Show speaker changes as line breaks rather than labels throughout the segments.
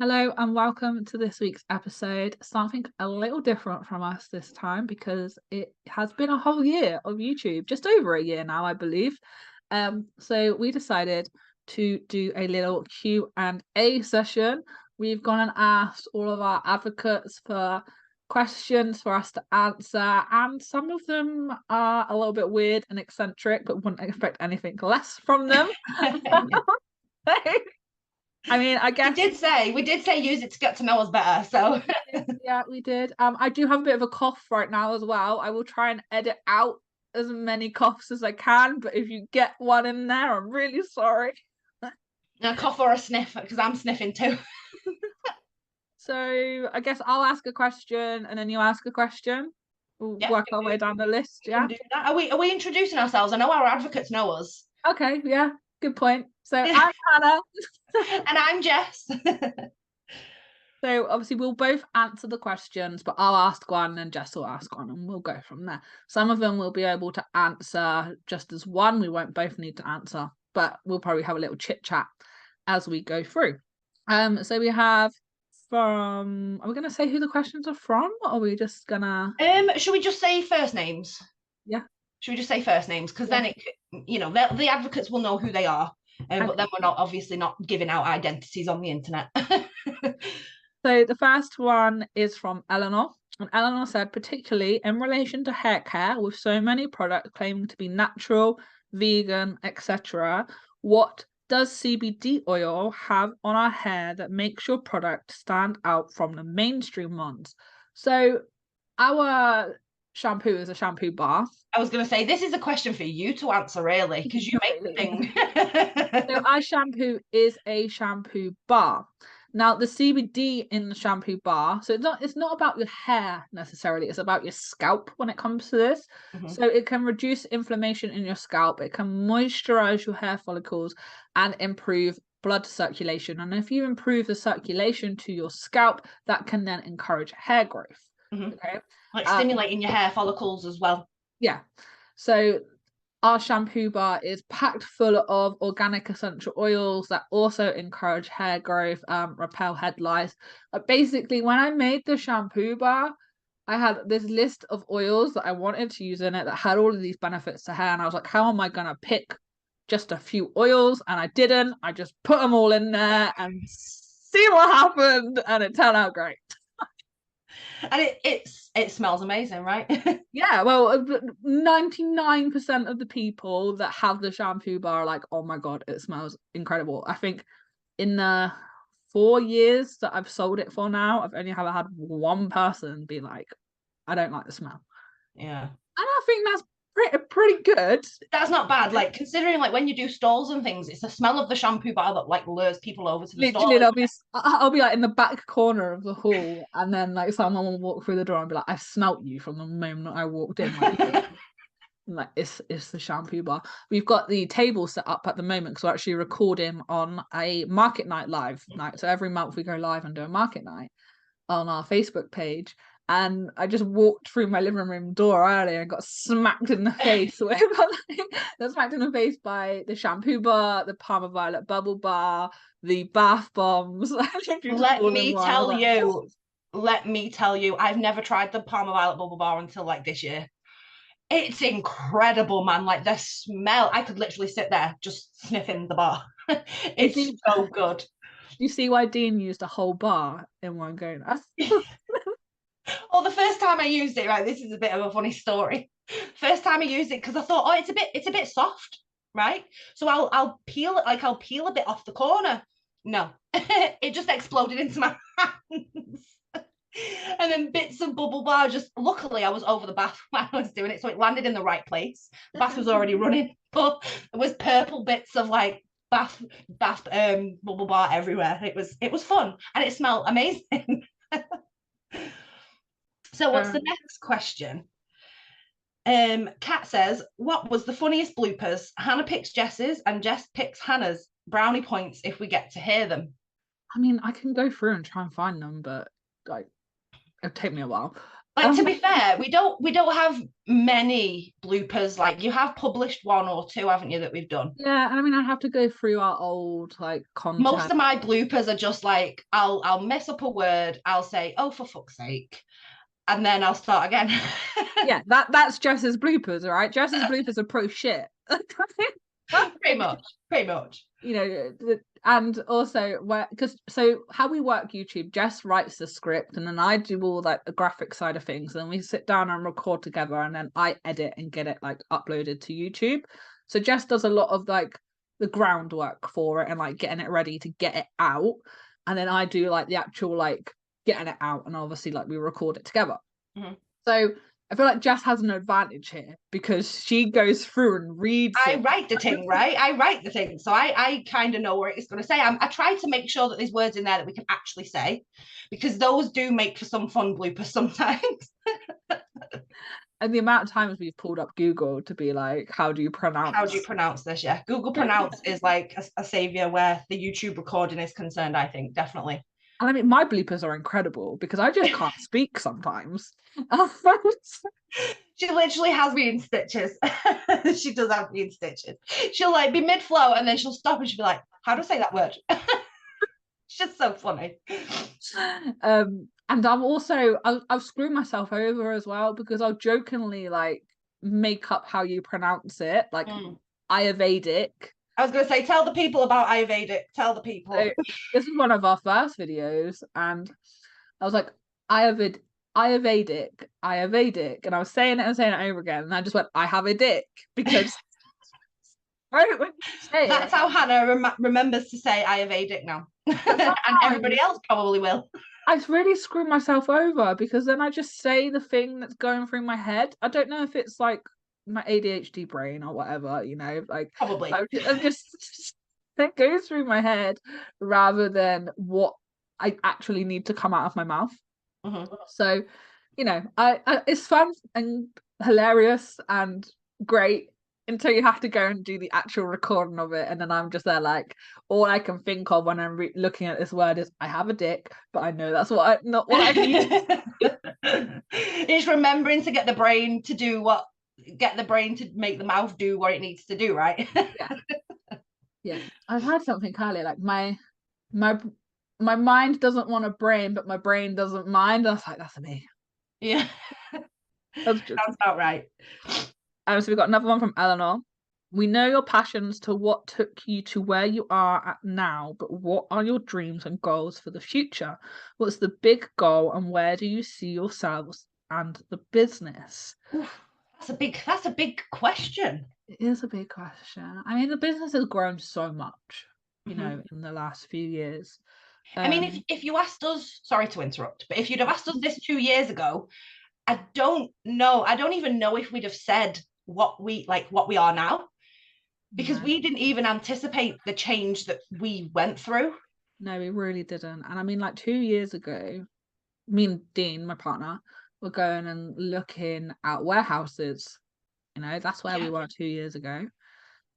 Hello and welcome to this week's episode. Something a little different from us this time because it has been a whole year of YouTube, just over a year now, I believe. So we decided to do a little Q&A session. We've gone and asked all of our advocates for questions for us to answer, and some of them are a little bit weird and eccentric, but wouldn't expect anything less from them. I mean, I guess
we did say use it to get to know us better. So
yeah, we did. I do have a bit of a cough right now as well. I will try and edit out as many coughs as I can, but if you get one in there, I'm really sorry.
a cough or a sniff, because I'm sniffing too.
So I guess I'll ask a question and then you ask a question. We'll work our way down the list. Yeah.
Do that. Are we introducing ourselves? I know our advocates know us.
Okay. Yeah. Good point. So I'm Hannah.
And I'm Jess.
So obviously we'll both answer the questions, but I'll ask one and Jess will ask one and we'll go from there. Some of them we'll be able to answer just as one. We won't both need to answer, but we'll probably have a little chit chat as we go through. So we have are we gonna say who the questions are from, or are we just gonna
should we just say first names?
Yeah.
Should we just say first names? Because then the advocates will know who they are. But then we're obviously not giving out identities on the internet.
So the first one is from Eleanor, and Eleanor said, particularly in relation to hair care, with so many products claiming to be natural, vegan, etc., what does CBD oil have on our hair that makes your product stand out from the mainstream ones? So our shampoo is a shampoo bar.
I was going to say, this is a question for you to answer, really, because you make the thing.
So our shampoo is a shampoo bar. Now, the CBD in the shampoo bar, so it's not about your hair necessarily, it's about your scalp when it comes to this. Mm-hmm. So it can reduce inflammation in your scalp, it can moisturize your hair follicles and improve blood circulation. And if you improve the circulation to your scalp, that can then encourage hair growth.
Mm-hmm. Okay. Like stimulating your hair follicles as well.
Yeah. So our shampoo bar is packed full of organic essential oils that also encourage hair growth, repel head lice. Basically, when I made the shampoo bar, I had this list of oils that I wanted to use in it that had all of these benefits to hair. And I was like, how am I going to pick just a few oils? And I didn't. I just put them all in there and see what happened. And it turned out great.
And it smells amazing, right?
Yeah, well, 99% of the people that have the shampoo bar are like, oh my god, it smells incredible. I think in the 4 years that I've sold it for now, I've only ever had one person be like, I don't like the smell.
Yeah. And
I think that's pretty good.
That's not bad. Like, considering like when you do stalls and things, it's the smell of the shampoo bar that like lures people over to the stall.
I'll be like in the back corner of the hall, and then like someone will walk through the door and be like, I smelt you from the moment I walked in. Like it's the shampoo bar. We've got the table set up at the moment because we're actually recording on a market night live night. So every month we go live and do a market night on our Facebook page. And I just walked through my living room door earlier and got smacked in the face with got smacked in the face by the shampoo bar, the Parma Violet bubble bar, the bath bombs.
Let me tell you, I've never tried the Parma Violet bubble bar until like this year. It's incredible, man. Like the smell, I could literally sit there just sniffing the bar. It's so good.
You see why Dean used a whole bar in one go?
Oh, the first time I used it, right, this is a bit of a funny story. First time I used it because I thought, oh, it's a bit soft, right? So I'll peel it, like I'll peel a bit off the corner. No, it just exploded into my hands. And then bits of bubble bar, just luckily I was over the bath when I was doing it, so it landed in the right place. The bath was already running, but there was purple bits of like bath bubble bar everywhere. It was fun and it smelled amazing. So what's the next question? Kat says, what was the funniest bloopers? Hannah picks Jess's and Jess picks Hannah's. Brownie points if we get to hear them.
I mean, I can go through and try and find them, but like it'll take me a while.
Like, to be fair, we don't have many bloopers. Like, you have published one or two, haven't you, that we've done?
Yeah, and I mean, I have to go through our old like
Most
content.
of my bloopers are just like, I'll mess up a word, I'll say, oh, for fuck's sake, and then I'll start again.
Yeah, that's Jess's bloopers, all right? Jess's bloopers are pro shit.
Pretty much.
You know, and also because so how we work YouTube, Jess writes the script and then I do all like the graphic side of things, and we sit down and record together, and then I edit and get it like uploaded to YouTube. So Jess does a lot of like the groundwork for it and like getting it ready to get it out, and then I do like the actual like getting it out, and obviously like we record it together.
Mm-hmm.
So I feel like Jess has an advantage here because she goes through and reads.
I write the thing, right? I write the thing. So I kind of know where it's going to say. I try to make sure that there's words in there that we can actually say, because those do make for some fun bloopers sometimes.
And the amount of times we've pulled up Google to be like, how do you pronounce
this? Yeah. Google Pronounce is like a savior where the YouTube recording is concerned, I think, definitely.
And I mean, my bloopers are incredible because I just can't speak sometimes.
She literally has me in stitches. She does have me in stitches. She'll like be mid-flow and then she'll stop and she'll be like, how do I say that word? It's just so funny.
And I'll screw myself over as well because I'll jokingly like make up how you pronounce it, like Ayurvedic.
I was going to say, tell the people about Ayurvedic. Tell the people.
So, this is one of our first videos, and I was like, Ayurvedic, and I was saying it and saying it over again, and I just went, I have a dick, because right when you say
that's how Hannah remembers to say Ayurvedic now. And everybody else probably will.
I really screw myself over because then I just say the thing that's going through my head. I don't know if it's like my ADHD brain or whatever, you know, like
probably
I'm just that goes through my head rather than what I actually need to come out of my mouth.
Mm-hmm.
So, you know, I it's fun and hilarious and great until you have to go and do the actual recording of it, and then I'm just there like, all I can think of when I'm looking at this word is I have a dick, but I know that's not what I need.
It's remembering to get the brain to make the mouth do what it needs to do, right?
Yeah. I've had something earlier like my mind doesn't want a brain, but my brain doesn't mind. I was like, that's me.
Yeah. Sounds about right.
So we've got another one from Eleanor. We know your passions to what took you to where you are at now, but what are your dreams and goals for the future? What's the big goal and where do you see yourselves and the business?
Oof, that's a big question.
It is a big question. I mean, the business has grown so much, you know, in the last few years.
I mean, if you asked us, sorry to interrupt, but if you'd have asked us this 2 years ago, I don't even know if we'd have said what we are now, because we didn't even anticipate the change that we went through.
No, we really didn't. And I mean, like 2 years ago, me and Dean, my partner, were going and looking at warehouses. You know, that's where we were 2 years ago.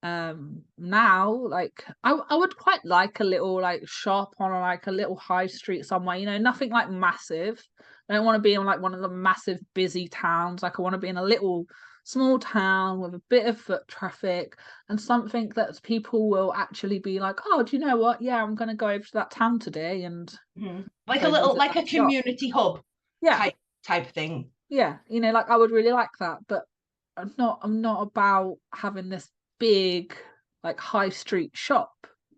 Now, like I would quite like a little like shop on like a little high street somewhere, you know, nothing like massive. I don't want to be in like one of the massive busy towns. Like I want to be in a little small town with a bit of foot traffic and something that people will actually be like, oh, do you know what? Yeah, I'm going to go over to that town today, and
like a little like a community hub, type thing.
Yeah, you know, like I would really like that, but I'm not about having this big like high street shop,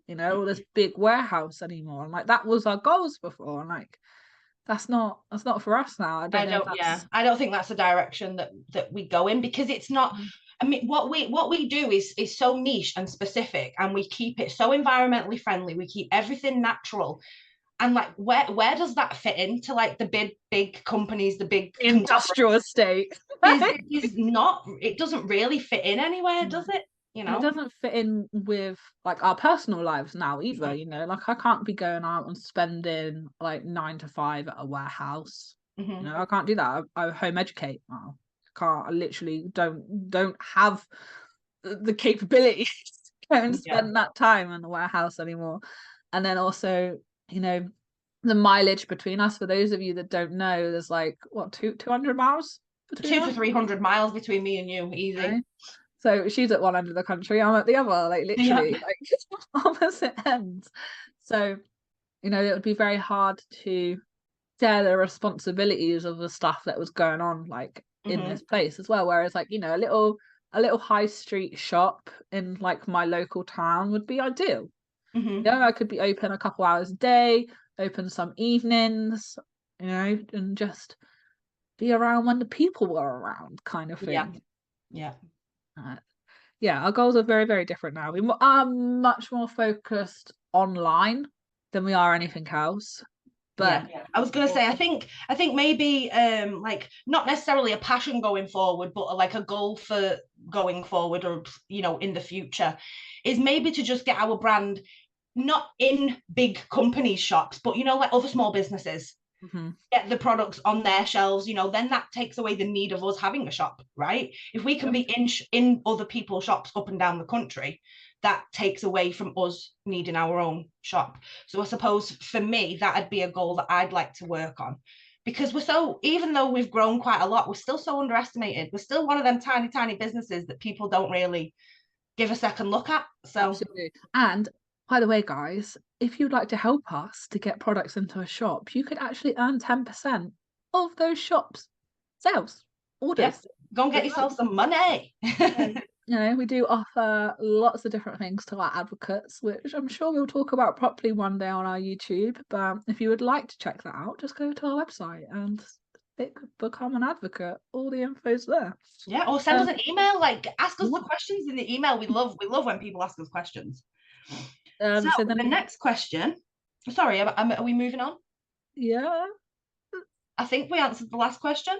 you know, or this big warehouse anymore. And like that was our goals before, and like that's not for us now. I
don't think that's a direction that we go in, because it's not. I mean, what we do is so niche and specific, and we keep it so environmentally friendly. We keep everything natural, and like where does that fit into like the big companies, the big
industrial estate?
It doesn't really fit in anywhere, does it? You know,
it doesn't fit in with like our personal lives now either, you know, like I can't be going out and spending like 9 to 5 at a warehouse. You know, I can't do that. I home educate now. I literally don't have the capability to go and spend that time in the warehouse anymore. And then also, you know, the mileage between us. For those of you that don't know, there's like what 200 miles between
200
us.
to 300 miles between me and you, easy.
Okay. So she's at one end of the country, I'm at the other, like literally, like opposite ends. So, you know, it would be very hard to share the responsibilities of the stuff that was going on, like in this place as well. Whereas, like, you know, a little high street shop in like my local town would be ideal. Yeah, I could be open a couple hours a day, open some evenings, you know, and just be around when the people were around, kind of thing.
Yeah.
Yeah, our goals are very, very different now. We are much more focused online than we are anything else. But
yeah, I was gonna say, I think maybe like not necessarily a passion going forward, but like a goal for going forward, or you know, in the future, is maybe to just get our brand not in big company shops, but you know, like other small businesses. Get the products on their shelves, you know, then that takes away the need of us having a shop, right? If we can be in other people's shops up and down the country, that takes away from us needing our own shop. So I suppose for me, that'd be a goal that I'd like to work on, because we're so, even though we've grown quite a lot, we're still so underestimated. We're still one of them tiny businesses that people don't really give a second look at. So
absolutely. And by the way, guys, if you'd like to help us to get products into a shop, you could actually earn 10% of those shops' sales orders.
Go and get yourself some money.
You know, we do offer lots of different things to our advocates, which I'm sure we'll talk about properly one day on our YouTube. But if you would like to check that out, just go to our website and become an advocate. All the info's there.
Yeah, or send us an email. Like, ask us the questions in the email. We love when people ask us questions. So then the next question. Sorry, are we moving on?
Yeah.
I think we answered the last question.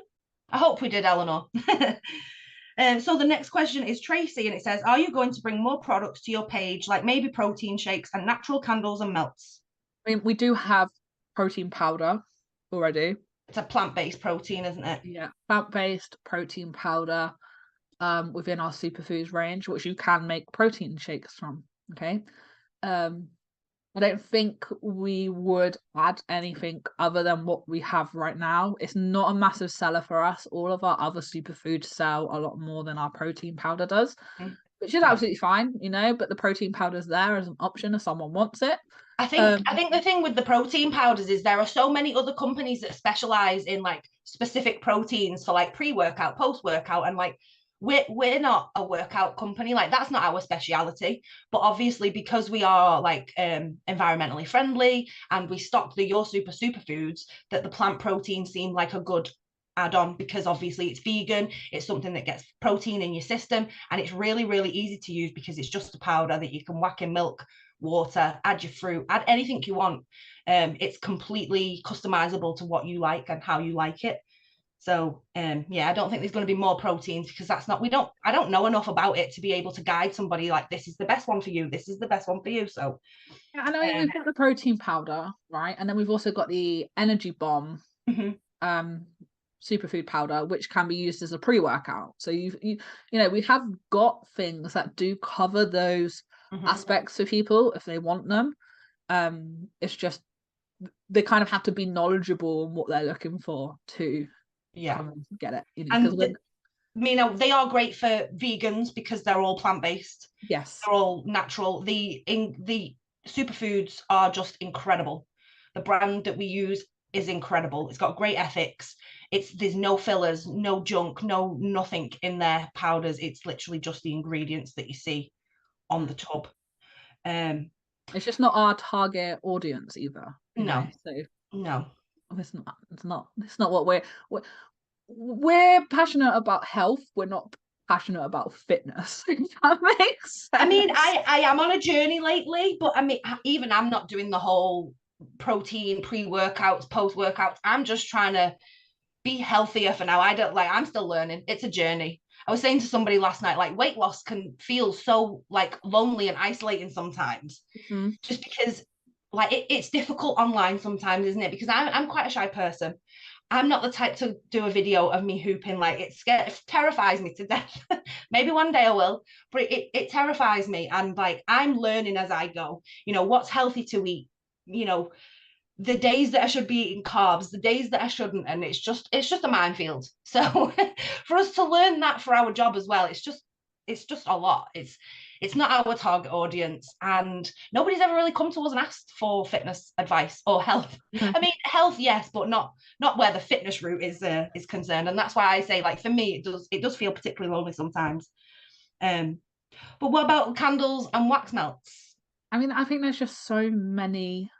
I hope we did, Eleanor. So the next question is Tracy, and it says, are you going to bring more products to your page, like maybe protein shakes and natural candles and melts?
I mean, we do have protein powder already.
It's a plant-based protein, isn't it?
Yeah, plant-based protein powder within our superfoods range, which you can make protein shakes from. Okay. I don't think we would add anything other than what we have right now. It's not a massive seller for us. All of our other superfoods sell a lot more than our protein powder does, which is absolutely fine, you know, but the protein powder's there as an option if someone wants it.
I think the thing with the protein powders is there are so many other companies that specialize in like specific proteins for like pre-workout, post-workout, and like we're not a workout company, like that's not our speciality. But obviously, because we are like environmentally friendly and we stock the Your Super superfoods, that the plant protein seemed like a good add-on, because obviously it's vegan, it's something that gets protein in your system, and it's really, really easy to use because it's just a powder that you can whack in milk, water, add your fruit, add anything you want. It's completely customizable to what you like and how you like it. So yeah, I don't think there's going to be more proteins, because I don't know enough about it to be able to guide somebody like, this is the best one for you, this is the best one for you. So
yeah, and I mean, we've got the protein powder, right? And then we've also got the energy bomb superfood powder, which can be used as a pre-workout. So you know, we have got things that do cover those aspects for people if they want them. It's just they kind of have to be knowledgeable on what they're looking for to come and get it, you know,
and you know, they are great for vegans because they're all plant-based.
Yes,
they're all natural. The superfoods are just incredible. The brand that we use is incredible. It's got great ethics. There's no fillers, no junk, no nothing in their powders. It's literally just the ingredients that you see on the tub.
It's just not our target audience either.
No,
so
no,
it's not what we're passionate about. Health. We're not passionate about fitness. If that makes sense.
I mean, I am on a journey lately, but I mean, even I'm not doing the whole protein pre-workouts, post-workouts. I'm just trying to be healthier for now. I'm still learning. It's a journey. I was saying to somebody last night, like, weight loss can feel so like lonely and isolating sometimes, just because like it's difficult online sometimes, isn't it? Because I'm quite a shy person. I'm not the type to do a video of me hooping. Like, it terrifies me to death. Maybe one day I will, but it terrifies me. And like, I'm learning as I go, you know, what's healthy to eat, you know, the days that I should be eating carbs, the days that I shouldn't, and it's just a minefield. So for us to learn that for our job as well, it's just a lot. It's not our target audience, and nobody's ever really come to us and asked for fitness advice or health.
No.
I mean, health, yes, but not where the fitness route is concerned. And that's why I say, like, for me, it does feel particularly lonely sometimes. Um, but what about candles and wax melts?
I mean, I think there's just so many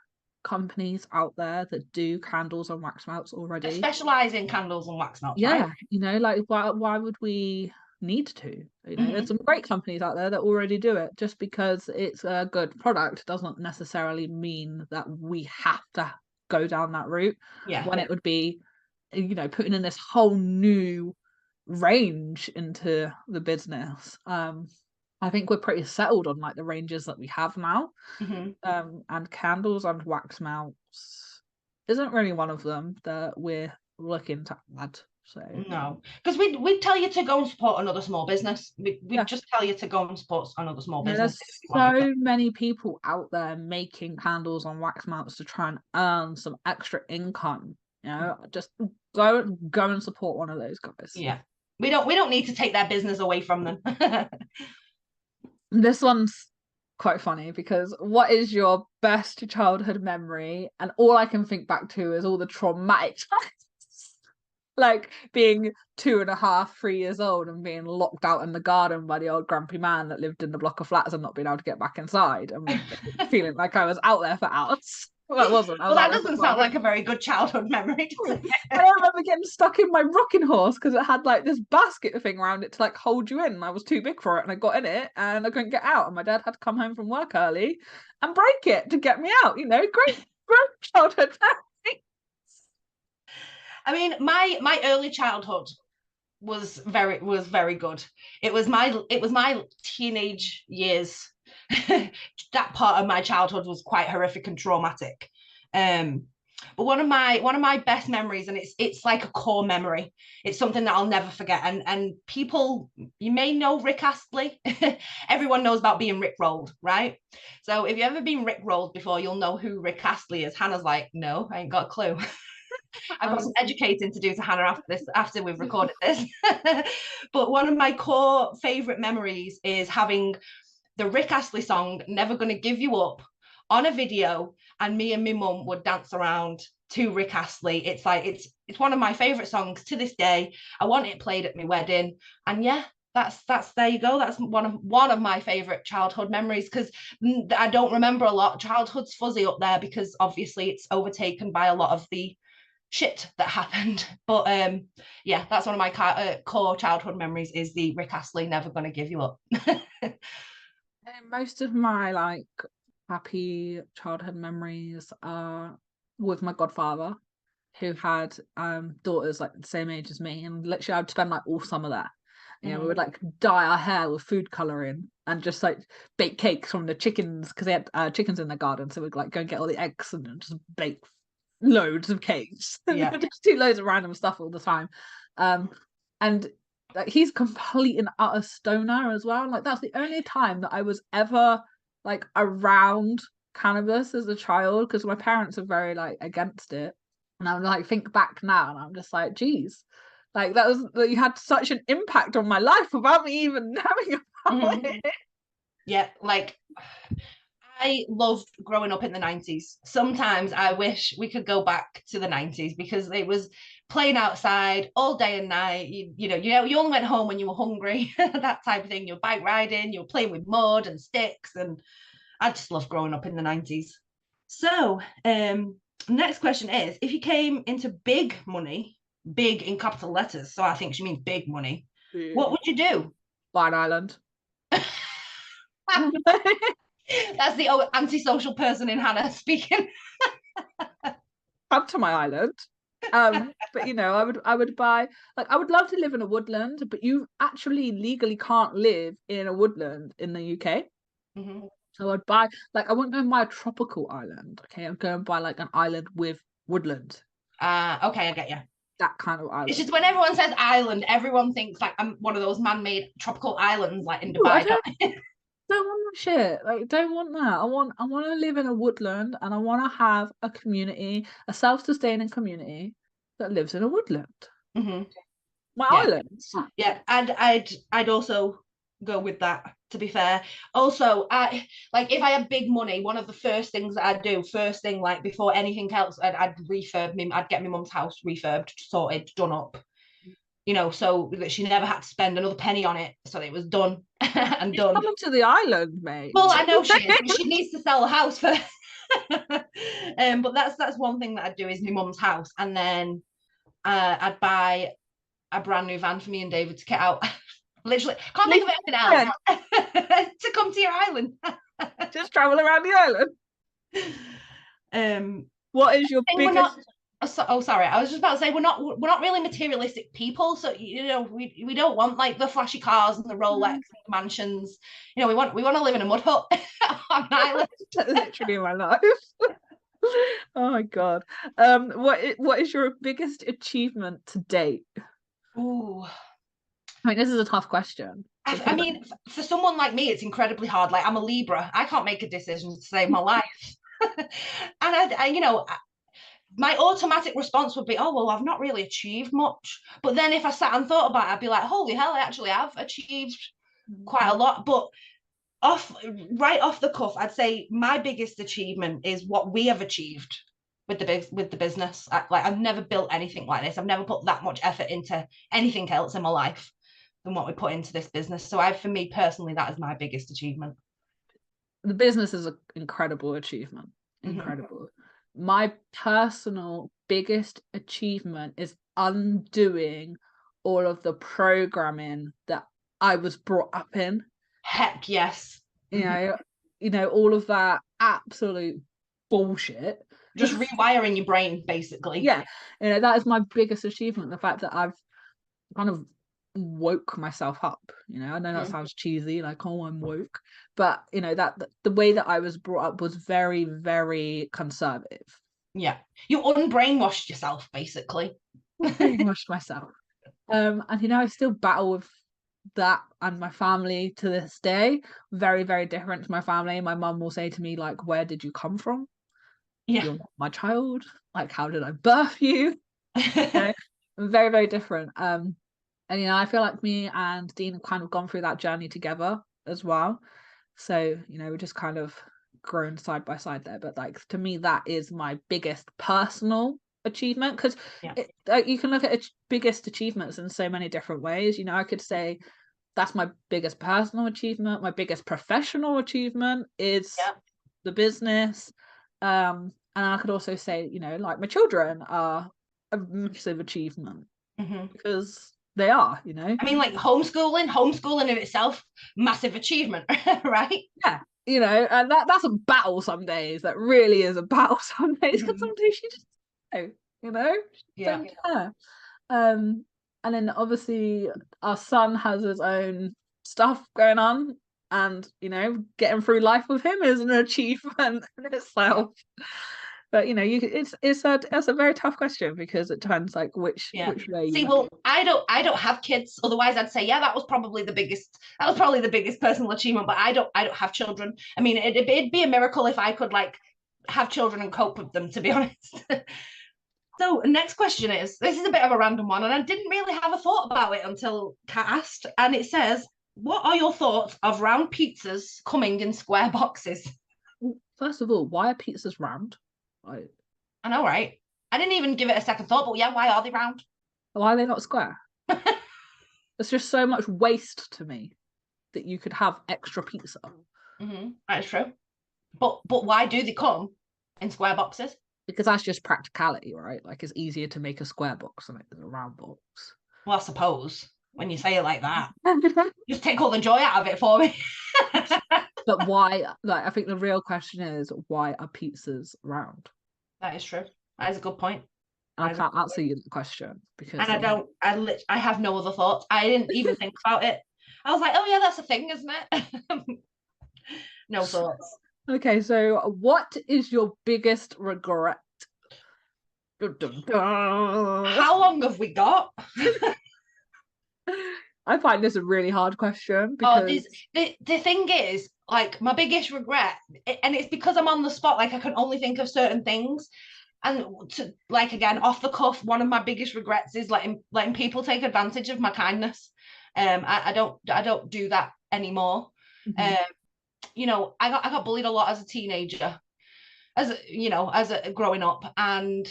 companies out there that do candles and wax melts
That
already.
specialize in candles and wax melts, right?
Yeah, like why would we need to? There's some great companies out there that already do it. Just because it's a good product doesn't necessarily mean that we have to go down that route
Yeah.
when it would be, putting in this whole new range into the business. I think we're pretty settled on like the ranges that we have now. And candles and wax melts isn't really one of them that we're looking to add. So
No, because we'd tell you to go and support another small business. We'd
yeah,
just tell you to go and support another small business
there's
if you wanted to.
so many people out there making candles and wax melts to try and earn some extra income. Just go and support one of those guys.
Yeah, we don't need to take their business away from them.
This one's quite funny because what is your best childhood memory? And all I can think back to is all the traumatic times. Like being 2.5, 3 years old and being locked out in the garden by the old grumpy man that lived in the block of flats and not being able to get back inside and feeling like I was out there for hours. Well, it wasn't. I was
Well,
out
that
there for
doesn't sound
12
like a very good childhood memory, does it?
I remember getting stuck in my rocking horse because it had like this basket thing around it to like hold you in. And I was too big for it and I got in it and I couldn't get out. And my dad had to come home from work early and break it to get me out. Great childhood memory.
I mean, my early childhood was very good. It was my teenage years. That part of my childhood was quite horrific and traumatic. But one of my best memories, and it's like a core memory. It's something that I'll never forget. And people, you may know Rick Astley. Everyone knows about being Rick rolled, right? So if you've ever been Rick rolled before, you'll know who Rick Astley is. Hannah's like, no, I ain't got a clue. I've got some educating to do to Hannah after we've recorded this. But one of my core favorite memories is having the Rick Astley song "Never Gonna Give You Up" on a video, and me and my mum would dance around to Rick Astley. It's like it's one of my favorite songs to this day. I want it played at my wedding, and yeah, that's there you go. That's one of my favorite childhood memories, because I don't remember a lot. Childhood's fuzzy up there because obviously it's overtaken by a lot of the shit that happened. But yeah, that's one of my core childhood memories, is the Rick Astley "Never Gonna Give You Up."
Most of my like happy childhood memories are with my godfather, who had daughters like the same age as me, and literally I'd spend like all summer there. We would like dye our hair with food coloring and just like bake cakes from the chickens, because they had chickens in the garden, so we'd like go and get all the eggs and just bake loads of cakes.
Yeah.
Just do loads of random stuff all the time. And like he's complete and utter stoner as well. Like that's the only time that I was ever like around cannabis as a child, because my parents are very like against it. And I'm like, think back now and I'm just like, geez, like you had such an impact on my life without me even knowing about it.
Yeah, like I loved growing up in the 90s. Sometimes I wish we could go back to the 90s, because it was playing outside all day and night. You only went home when you were hungry, that type of thing. You were bike riding, you were playing with mud and sticks, and I just love growing up in the 90s. So, next question is, if you came into big money, big in capital letters, so I think she means big money, what would you do?
Buy an island.
That's the antisocial person in Hannah speaking.
Come to my island. But I would buy, like, I would love to live in a woodland, but you actually legally can't live in a woodland in the UK. So I'd buy, like, I wouldn't go and buy a tropical island. Okay, I'd go and buy like an island with woodland.
Okay, I get you.
That kind of island.
It's just when everyone says island, everyone thinks like I'm one of those man-made tropical islands like in
I
Dubai.
don't don't want that shit. Like, don't want that. I want to live in a woodland, and I want to have a community, a self-sustaining community that lives in a woodland.
Mm-hmm.
My
Yeah.
islands.
Yeah, and I'd also go with that, to be fair. Also, I like, if I had big money, one of the first things that I'd do, first thing, like before anything else, I'd refurb me, I'd get my mum's house refurbed, sorted, done up, so that she never had to spend another penny on it, so it was done and
She's
done.
coming to the island, mate.
Well, I know she is, but she needs to sell the house first. But that's one thing that I'd do, is my mum's house, and then I'd buy a brand new van for me and David to get out. Literally, can't think of anything else to come to your island.
Just travel around the island. What is your biggest?
Sorry, I was just about to say, we're not really materialistic people, so we don't want like the flashy cars and the Rolex and the mansions. We want to live in a mud hut on an island.
Literally my life. Oh my god. What is your biggest achievement to date?
Ooh.
I mean, this is a tough question.
I mean, for someone like me, it's incredibly hard. Like, I'm a Libra. I can't make a decision to save my life. And my automatic response would be, oh, well, I've not really achieved much. But then if I sat and thought about it, I'd be like, holy hell, I actually have achieved quite a lot. But right off the cuff, I'd say my biggest achievement is what we have achieved with the business. I've never built anything like this. I've never put that much effort into anything else in my life than what we put into this business. So for me personally, that is my biggest achievement.
The business is an incredible achievement. Incredible. Mm-hmm. My personal biggest achievement is undoing all of the programming that I was brought up in.
Heck yes.
You know, all of that absolute bullshit.
Just rewiring your brain, basically.
Yeah. That is my biggest achievement. The fact that I've kind of woke myself up. I know that sounds cheesy, like, oh, I'm woke, but that the way that I was brought up was very, very conservative.
Yeah, you unbrainwashed yourself, basically.
Brainwashed myself. And I still battle with that and my family to this day. Very, very different to my family. My mum will say to me, like, where did you come from?
Yeah,
you're not my child. Like, how did I birth you? Very, very different. And I feel like me and Dean have kind of gone through that journey together as well. So, we're just kind of grown side by side there. But like, to me, that is my biggest personal achievement, because you can look at biggest achievements in so many different ways. I could say that's my biggest personal achievement. My biggest professional achievement is the business. And I could also say, like, my children are a massive achievement, because they are,
I mean, like, homeschooling in itself, massive achievement, right?
Yeah, and that's a battle some days. That really is a battle some days, because some days you just don't care. And then obviously our son has his own stuff going on, and getting through life with him is an achievement in itself. But it's a very tough question, because it depends like which way.
See, well, I don't have kids. Otherwise, I'd say that was probably the biggest personal achievement. But I don't have children. I mean, it'd be a miracle if I could like have children and cope with them, to be honest. So next question this is a bit of a random one, and I didn't really have a thought about it until Kat asked, and it says, what are your thoughts of round pizzas coming in square boxes?
First of all, why are pizzas round?
I know, right? I didn't even give it a second thought, but why are they round?
Why are they not square? It's just so much waste to me that you could have extra pizza.
That is true. But why do they come in square boxes?
Because that's just practicality, right? Like, it's easier to make a square box than a round box.
Well, I suppose, when you say it like that. Just take all the joy out of it for me.
But why? Like, I think the real question is, why are pizzas round?
That is true. That is a good point.
And I can't answer you the question, because
I have no other thoughts. I didn't even think about it. I was like, oh yeah, that's a thing, isn't it? No thoughts.
Okay, so what is your biggest regret?
How long have we got?
I find this a really hard question
Oh,
because
the thing is, like, my biggest regret, and it's because I'm on the spot, like I can only think of certain things. And to, like, again, off the cuff, one of my biggest regrets is letting people take advantage of my kindness. I don't do that anymore.
Mhm.
You know, I got bullied a lot as a teenager, as a growing up, and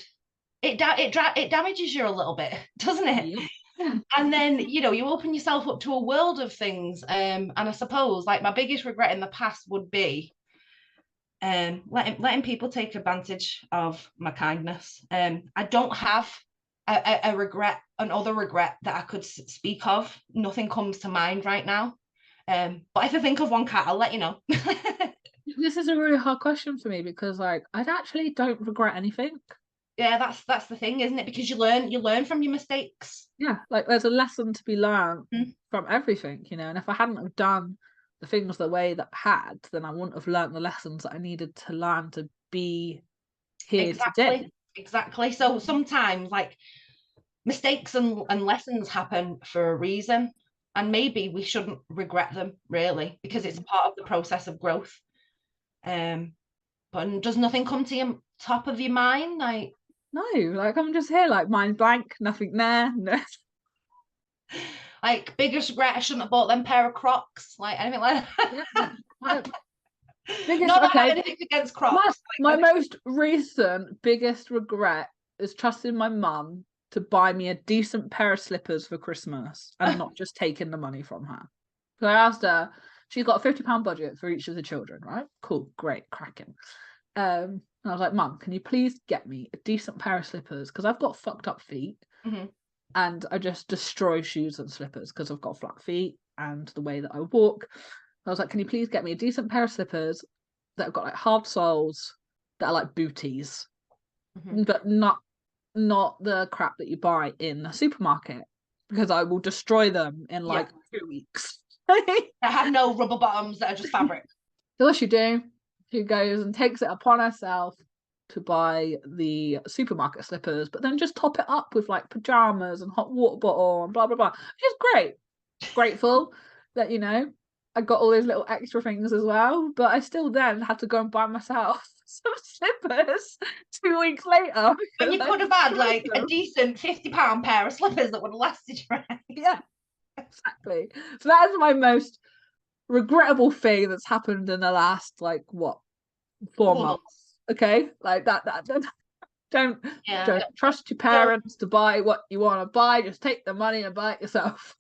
it damages you a little bit, doesn't it?
Yeah.
And then, you know, you open yourself up to a world of things. And I suppose, like, my biggest regret in the past would be letting people take advantage of my kindness. I don't have a regret, another regret that I could speak of. Nothing comes to mind right now. But if I think of one, Cat, I'll let you know.
This is a really hard question for me because like I actually don't regret anything.
Yeah, that's the thing, isn't it? Because you learn from your mistakes.
Yeah, like there's a lesson to be learned
Mm.
from everything, you know. And if I hadn't have done the things the way that I had, then I wouldn't have learned the lessons that I needed to learn to be here today.
Exactly. So sometimes, like, mistakes and lessons happen for a reason, and maybe we shouldn't regret them, really, because it's part of the process of growth. But does nothing come to your top of your mind? Like,
No, like I'm just here, like mind blank, nothing there. No.
biggest regret, I shouldn't have bought them pair of Crocs, like anything like
Yeah.
that.
My biggest
Not that I have
okay.
anything against
My,
Crocs.
my most recent biggest regret is trusting my mum to buy me a decent pair of slippers for Christmas and not just taking the money from her. So I asked her, she's got a £50 budget for each of the children, right? Cool, great, cracking. And I was like, Mum, can you please get me a decent pair of slippers? Because I've got fucked up feet
Mhm.
and I just destroy shoes and slippers because I've got flat feet and the way that I walk. I was like, can you please get me a decent pair of slippers that have got like hard soles that are like booties,
Mhm.
but not the crap that you buy in the supermarket because I will destroy them in
Yeah,
like 2 weeks.
I have no rubber bottoms that are just fabric.
So what she do? She goes and takes it upon herself to buy the supermarket slippers, but then just top it up with like pajamas and hot water bottle and blah blah blah. Which is great. Grateful that I got all those little extra things as well, but I still then had to go and buy myself some slippers 2 weeks later
When
because
you
I
could have had
destroyed
like a
them.
decent £50 pair of slippers that would have lasted you, right?
Yeah, exactly. So that is my most regrettable thing that's happened in the last like what 4 months. Okay, like that don't
Yeah.
don't trust your
So
parents to buy what you want to buy. Just take the money and buy it yourself.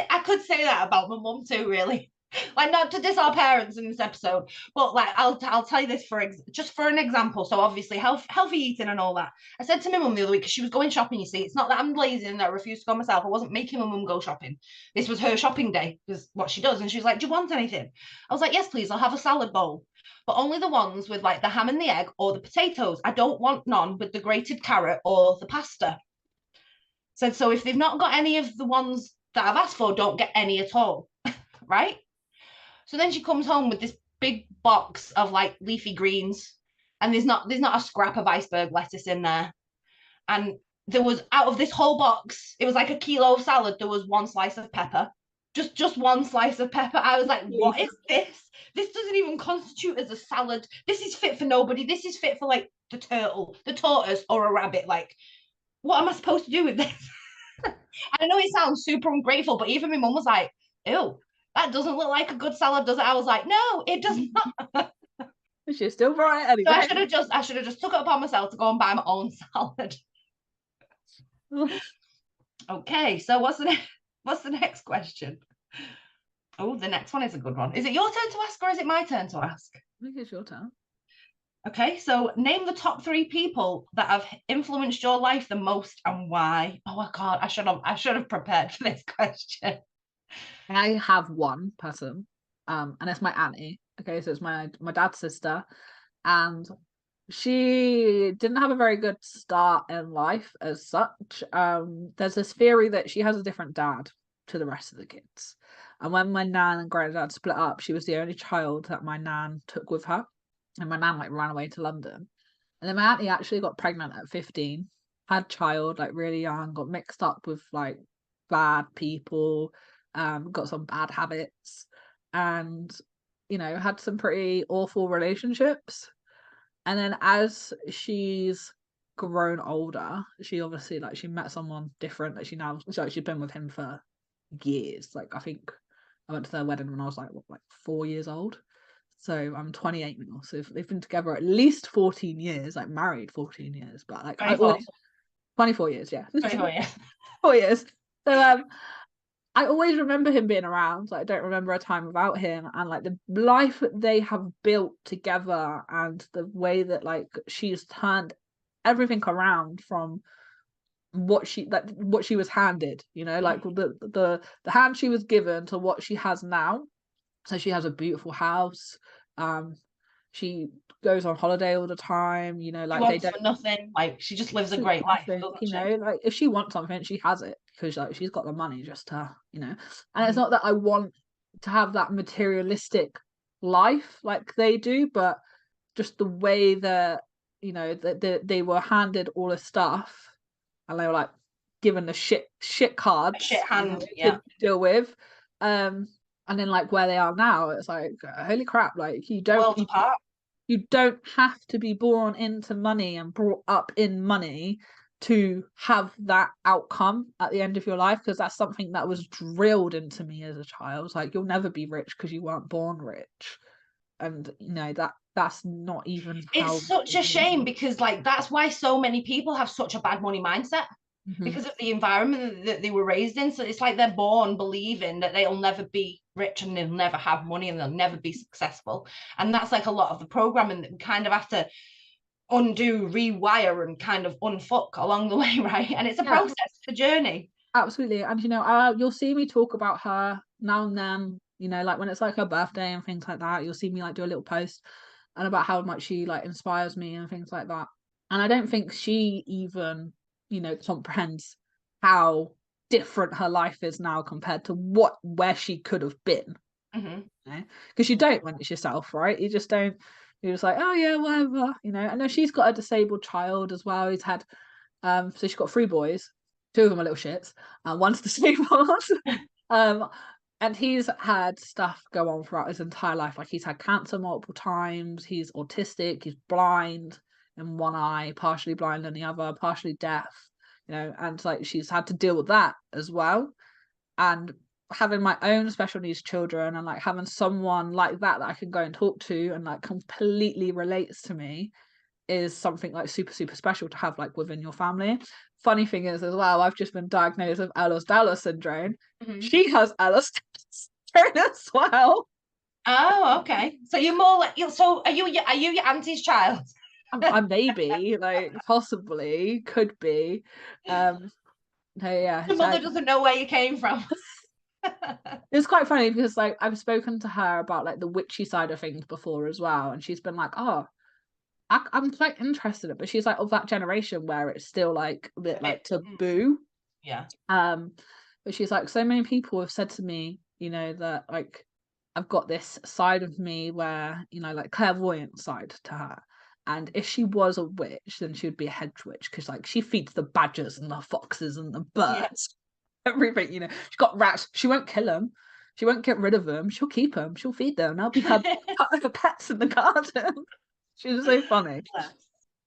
I could say that about my mum too, really. Like, not to diss our parents in this episode, but like I'll tell you this just for an example. So obviously healthy eating and all that. I said to my mum the other week because she was going shopping. You see, it's not that I'm lazy and that I refuse to go myself. I wasn't making my mum go shopping. This was her shopping day, because what she does. And she's like, "Do you want anything?" I was like, "Yes, please. I'll have a salad bowl, but only the ones with like the ham and the egg or the potatoes. I don't want none with the grated carrot or the pasta." Said, so if they've not got any of the ones that I've asked for, don't get any at all. Right? So then she comes home with this big box of like leafy greens, and there's not a scrap of iceberg lettuce in there. And there was, out of this whole box, it was like a kilo of salad, there was one slice of pepper. Just one slice of pepper. I was like, what is this? This doesn't even constitute as a salad. This is fit for nobody. This is fit for like the turtle, the tortoise, or a rabbit. Like, what am I supposed to do with this? I know it sounds super ungrateful, but even my mum was like, ew, that doesn't look like a good salad, does it? I was like, no, it does not.
She's still right
So
anyway.
I should have just took it upon myself to go and buy my own salad. Okay, so what's the next question? Oh, the next one is a good one. Is it your turn to ask or is it my turn to ask?
I think it's your turn.
Okay, so name the top 3 people that have influenced your life the most and why. Oh my god, I should have prepared for this question.
I have one person, and it's my auntie. Okay, so it's my dad's sister, and she didn't have a very good start in life as such. There's this theory that she has a different dad to the rest of the kids. And when my nan and granddad split up, she was the only child that my nan took with her. And my nan like ran away to London. And then my auntie actually got pregnant at 15, had child like really young, got mixed up with like bad people, got some bad habits, and had some pretty awful relationships. And then as she's grown older, she obviously she met someone different that she's been with him for years. I think I went to their wedding when I was 4 years old. So I'm 28 now. So they've been together at least 14 years, married 14 years, but 24 years, yeah.
24 years.
4 years. So I always remember him being around. I don't remember a time without him, and the life that they have built together, and the way that she's turned everything around from what she was handed, the hand she was given to what she has now. So she has a beautiful house. She goes on holiday all the time.
She wants for nothing. She just lives a great life.
If she wants something, she has it because she's got the money just to, And it's not that I want to have that materialistic life like they do, but just the way that that they were handed all the stuff, and they were given the shit cards,
a shit hand,
to deal with, and then where they are now, it's holy crap, you don't have to be born into money and brought up in money to have that outcome at the end of your life, because that's something that was drilled into me as a child. You'll never be rich because you weren't born rich. And that's not even
it's such a shame, because that's why so many people have such a bad money mindset, because of the environment that they were raised in. So it's they're born believing that they'll never be rich and they'll never have money and they'll never be successful. And that's a lot of the programming that we kind of have to undo, rewire, and kind of unfuck along the way, right? And it's a process, it's a journey.
Absolutely. And you'll see me talk about her now and then, when it's her birthday and things like that. You'll see me do a little post and about how much she inspires me and things like that. And I don't think she even comprehends how different her life is now compared to where she could have been. Because you don't when it's yourself, right? You just don't. You're just oh yeah, whatever, I know she's got a disabled child as well. He's had so she's got 3 boys, 2 of them are little shits, and one's disabled. And he's had stuff go on throughout his entire life. He's had cancer multiple times, he's autistic, he's blind in one eye, partially blind in the other, partially deaf, and she's had to deal with that as well. And having my own special needs children, and having someone like that I can go and talk to and completely relates to me, is something super, super special to have within your family. Funny thing is as well, I've just been diagnosed with Ehlers-Danlos syndrome. She has Ehlers-Danlos syndrome as well.
Oh, okay. So you're more so are you your auntie's child?
I maybe possibly could be. No, yeah.
Your mother doesn't know where you came from.
It's quite funny because I've spoken to her about the witchy side of things before as well, and she's been oh, I'm quite interested in it, but she's of that generation where it's still a bit taboo.
Yeah.
But she's so many people have said to me, that I've got this side of me where, clairvoyant side to her. And if she was a witch, then she would be a hedge witch, because she feeds the badgers and the foxes and the birds, everything, she's got rats. She won't kill them. She won't get rid of them. She'll keep them. She'll feed them. They'll be her pets in the garden. She's so funny.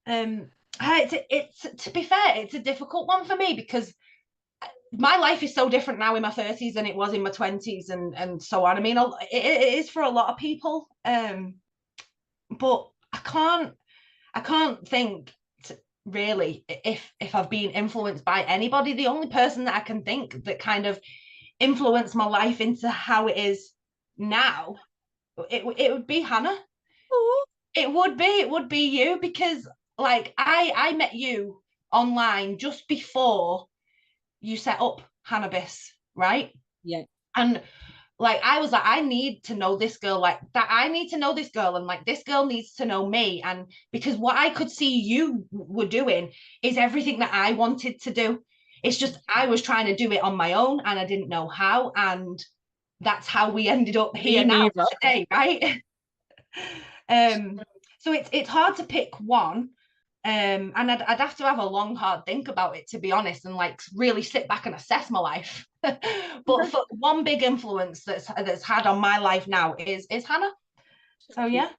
It's to be fair, it's a difficult one for me, because my life is so different now in my 30s than it was in my 20s and so on. I mean, it is for a lot of people, but I can't think really if I've been influenced by anybody. The only person that I can think that kind of influenced my life into how it is now, it would be Hannah.
Aww.
It would be you, because I met you online just before you set up Hannahbiss, right?
Yeah.
And I was I need to know this girl, I need to know this girl, and this girl needs to know me. And because what I could see you were doing is everything that I wanted to do. It's just I was trying to do it on my own and I didn't know how, and that's how we ended up here now today, right? So it's hard to pick one, And I'd have to have a long, hard think about it, to be honest, and like really sit back and assess my life. But for one big influence that's had on my life now is Hannah. So yeah.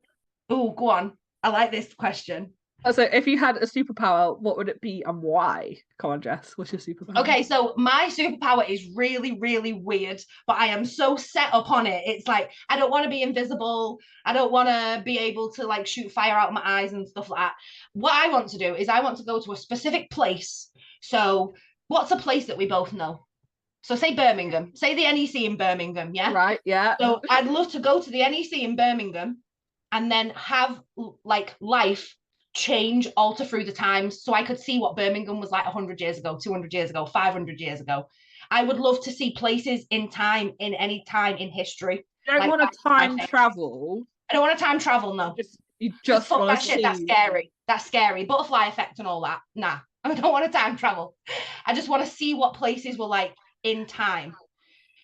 Oh, go on. I like this question.
So if you had a superpower, what would it be and why? Come on, Jess, what's your superpower?
Okay, so my superpower is really, really weird, but I am so set upon it. It's like, I don't want to be invisible. I don't want to be able to like shoot fire out of my eyes and stuff like that. What I want to do is I want to go to a specific place. So what's a place that we both know? So say Birmingham, say the NEC in Birmingham, yeah?
Right, yeah.
So I'd love to go to the NEC in Birmingham and then have like life change, alter through the times, so I could see what Birmingham was like 100 years ago, 200 years ago, 500 years ago. I would love to see places in time, in any time in history.
You don't want to time travel.
I don't want to time travel, no.
You just want
that shit, that's scary. That's scary. Butterfly effect and all that. Nah, I don't want to time travel. I just want to see what places were like in time.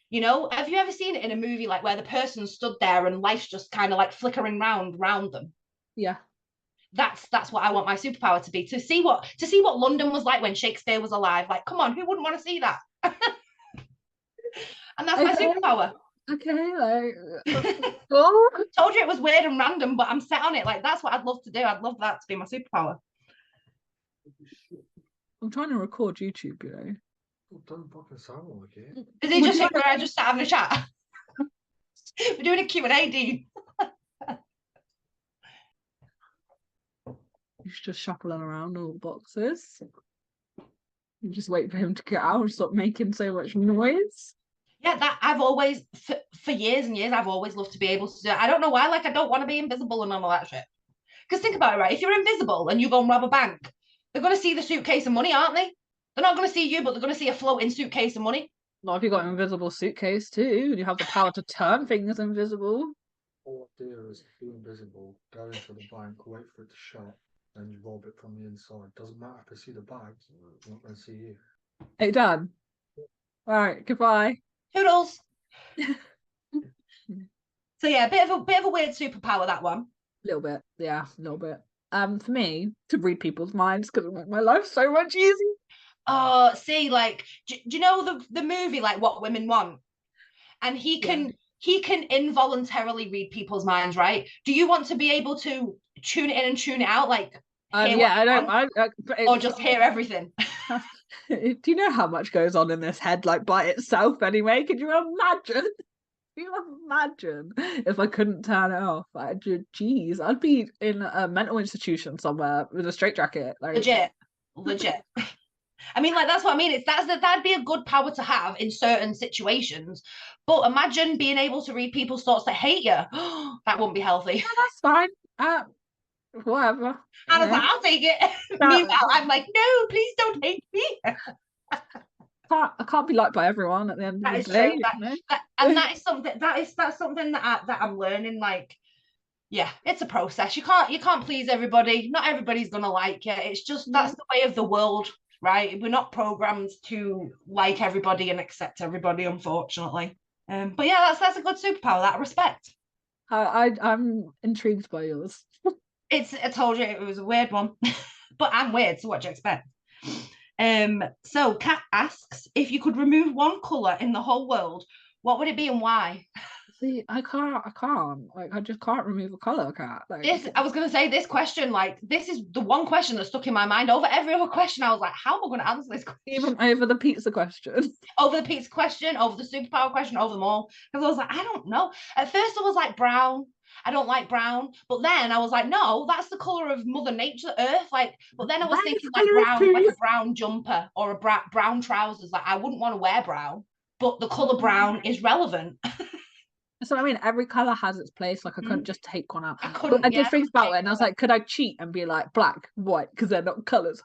You know, have you ever seen it in a movie like where the person stood there and life's just kind of like flickering round them?
Yeah.
That's what I want my superpower to be, to see what London was like when Shakespeare was alive. Like, come on, who wouldn't want to see that? And that's my superpower.
Okay, like
told you it was weird and random, but I'm set on it. Like, that's what I'd love to do. I'd love that to be my superpower.
I'm trying to record YouTube, you know.
Don't fucking sound like it.
Is he just where I just sat having a chat? We're doing a Q&A, Dean.
He's just shuffling around all the boxes. You just wait for him to get out and stop making so much noise.
Yeah, that I've always, for years and years, I've always loved to be able to do it. I don't know why, like, I don't want to be invisible and all that shit. Because think about it, right? If you're invisible and you go and rob a bank, they're going to see the suitcase of money, aren't they? They're not going to see you, but they're going to see a floating suitcase of money.
Not if you've got an invisible suitcase too, and you have the power to turn things invisible.
All I do is be invisible, go into the bank, wait for it to shut, and you rob it from the inside. Doesn't matter if I see the bags, I'm not going to see you.
Hey, done. All right, goodbye.
Toodles. So yeah, a bit of a weird superpower, that one.
A little bit, yeah, a little bit. For me, to read people's minds, because it makes my life so much easier.
Oh, see, like, do you know the movie, like, What Women Want? And he can involuntarily read people's minds, right? Do you want to be able to tune it in and tune it out, like?
Yeah, I don't.
Or just hear everything.
Do you know how much goes on in this head, like by itself? Anyway, could you imagine? Can you imagine if I couldn't turn it off? Like, geez, I'd be in a mental institution somewhere with a straitjacket. Like,
legit. I mean, like, that's what I mean. That'd be a good power to have in certain situations. But imagine being able to read people's thoughts that hate you. That wouldn't be healthy.
Yeah, that's fine. Whatever.
I was like, I'll take it. Meanwhile, I'm like, no, please don't hate me.
I can't be liked by everyone at the end of the day.
That's something that I'm learning. Like, yeah, it's a process. You can't please everybody. Not everybody's gonna like you. It's just that's the way of the world, right? We're not programmed to like everybody and accept everybody, unfortunately. But yeah, that's a good superpower. That I respect.
I'm intrigued by yours.
I told you it was a weird one, but I'm weird, so what do you expect? So Kat asks, if you could remove one colour in the whole world, what would it be and why?
See, I can't. Like, I just can't remove a colour, Kat. Like,
I was going to say, this question, like, this is the one question that stuck in my mind. Over every other question, I was like, how am I going to answer this question?
Even over the pizza question.
Over the pizza question, over the superpower question, over them all. Because I was like, I don't know. At first, I was like, brown. I don't like brown. But then I was like, no, that's the colour of Mother Nature, Earth. Like, but then I was thinking like brown, like a brown jumper or a brown trousers. Like, I wouldn't want to wear brown, but the colour brown is relevant.
So I mean, every colour has its place. Like, I couldn't just take one out.
I
did think about it, and I was like, could I cheat and be like black, white, because they're not colours?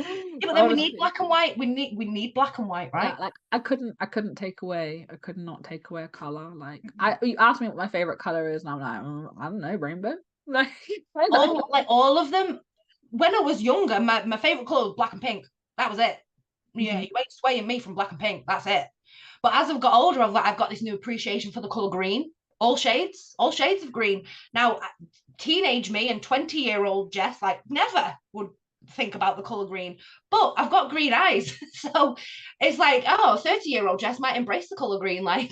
Yeah, but then we need black and white. We need black and white, right?
Yeah, like, I could not take away a colour. Like, you asked me what my favourite colour is, and I'm like, I don't know, rainbow. Like,
all of them. When I was younger, my favourite colour was black and pink. That was it. Yeah, you ain't swaying me from black and pink. That's it. But as I've got older, I've got this new appreciation for the colour green. all shades of green. Now, teenage me and 20-year-old Jess, like, never would think about the color green, but I've got green eyes. So it's like, oh, 30-year-old Jess might embrace the color green. Like,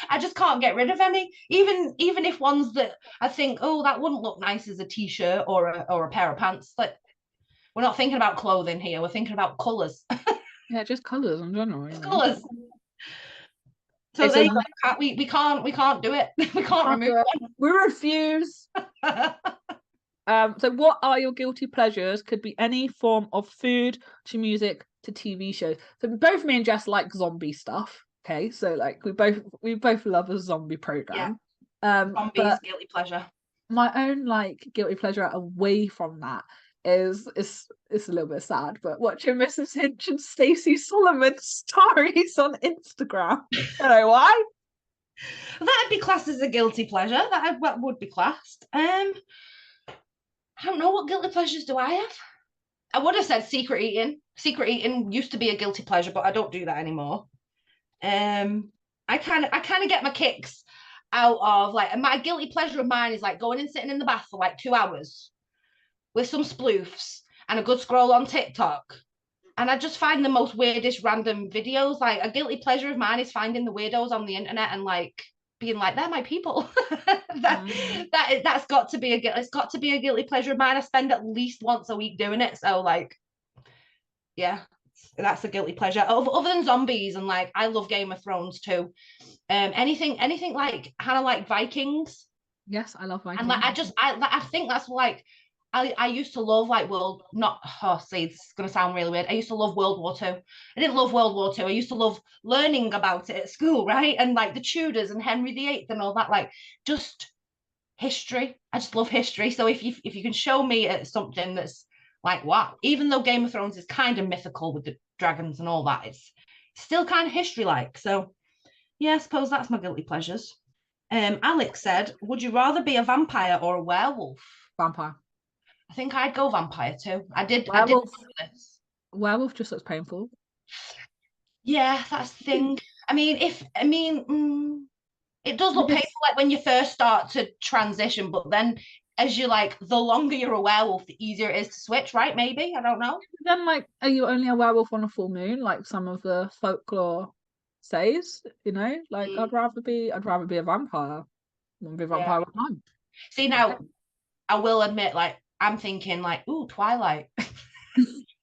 I just can't get rid of any, even if ones that I think, oh, that wouldn't look nice as a t-shirt or a pair of pants. Like, we're not thinking about clothing here, we're thinking about colors.
Yeah, just colors in general.
Just colors. So
It's
they we can't do it. We can't remove one.
We refuse. So what are your guilty pleasures? Could be any form of food to music to TV shows. So both me and Jess like zombie stuff. Okay, so like we both love a zombie program.
Zombies,
but
guilty pleasure.
my own like guilty pleasure away from that is it's a little bit sad, but watching Mrs. Hinch and Stacey Solomon stories on Instagram. I don't know why.
That'd be classed as a guilty pleasure. That would be classed. I don't know, what guilty pleasures do I have? I would have said secret eating. Secret eating used to be a guilty pleasure, but I don't do that anymore. I kind of get my kicks out of like, my guilty pleasure of mine is like going and sitting in the bath for like 2 hours with some sploofs and a good scroll on TikTok. And I just find the most weirdest random videos. Like, a guilty pleasure of mine is finding the weirdos on the internet and like being like, they're my people. That's got to be it's got to be a guilty pleasure of mine. I spend at least once a week doing it. So like, yeah, that's a guilty pleasure. Other than zombies, and like, I love Game of Thrones too. Anything like Hannah, like Vikings.
Yes, I love Vikings.
And like, I think that's like, I used to love like it's gonna sound really weird. I used to love World War II. I didn't love World War II. I used to love learning about it at school, right? And like the Tudors and Henry VIII and all that, like just history. I just love history. So if you can show me something that's like, wow, even though Game of Thrones is kind of mythical with the dragons and all that, it's still kind of history-like. So yeah, I suppose that's my guilty pleasures. Alex said, would you rather be a vampire or a werewolf?
Vampire.
I think I'd go vampire too. I did this.
Werewolf just looks painful.
Yeah, that's the thing. It does look painful like when you first start to transition, but then as you like, the longer you're a werewolf, the easier it is to switch, right? Maybe, I don't know.
Then like, are you only a werewolf on a full moon, like some of the folklore says? You know, like I'd rather be a vampire than be a vampire all the time.
See, now I will admit, like, I'm thinking like, ooh, Twilight.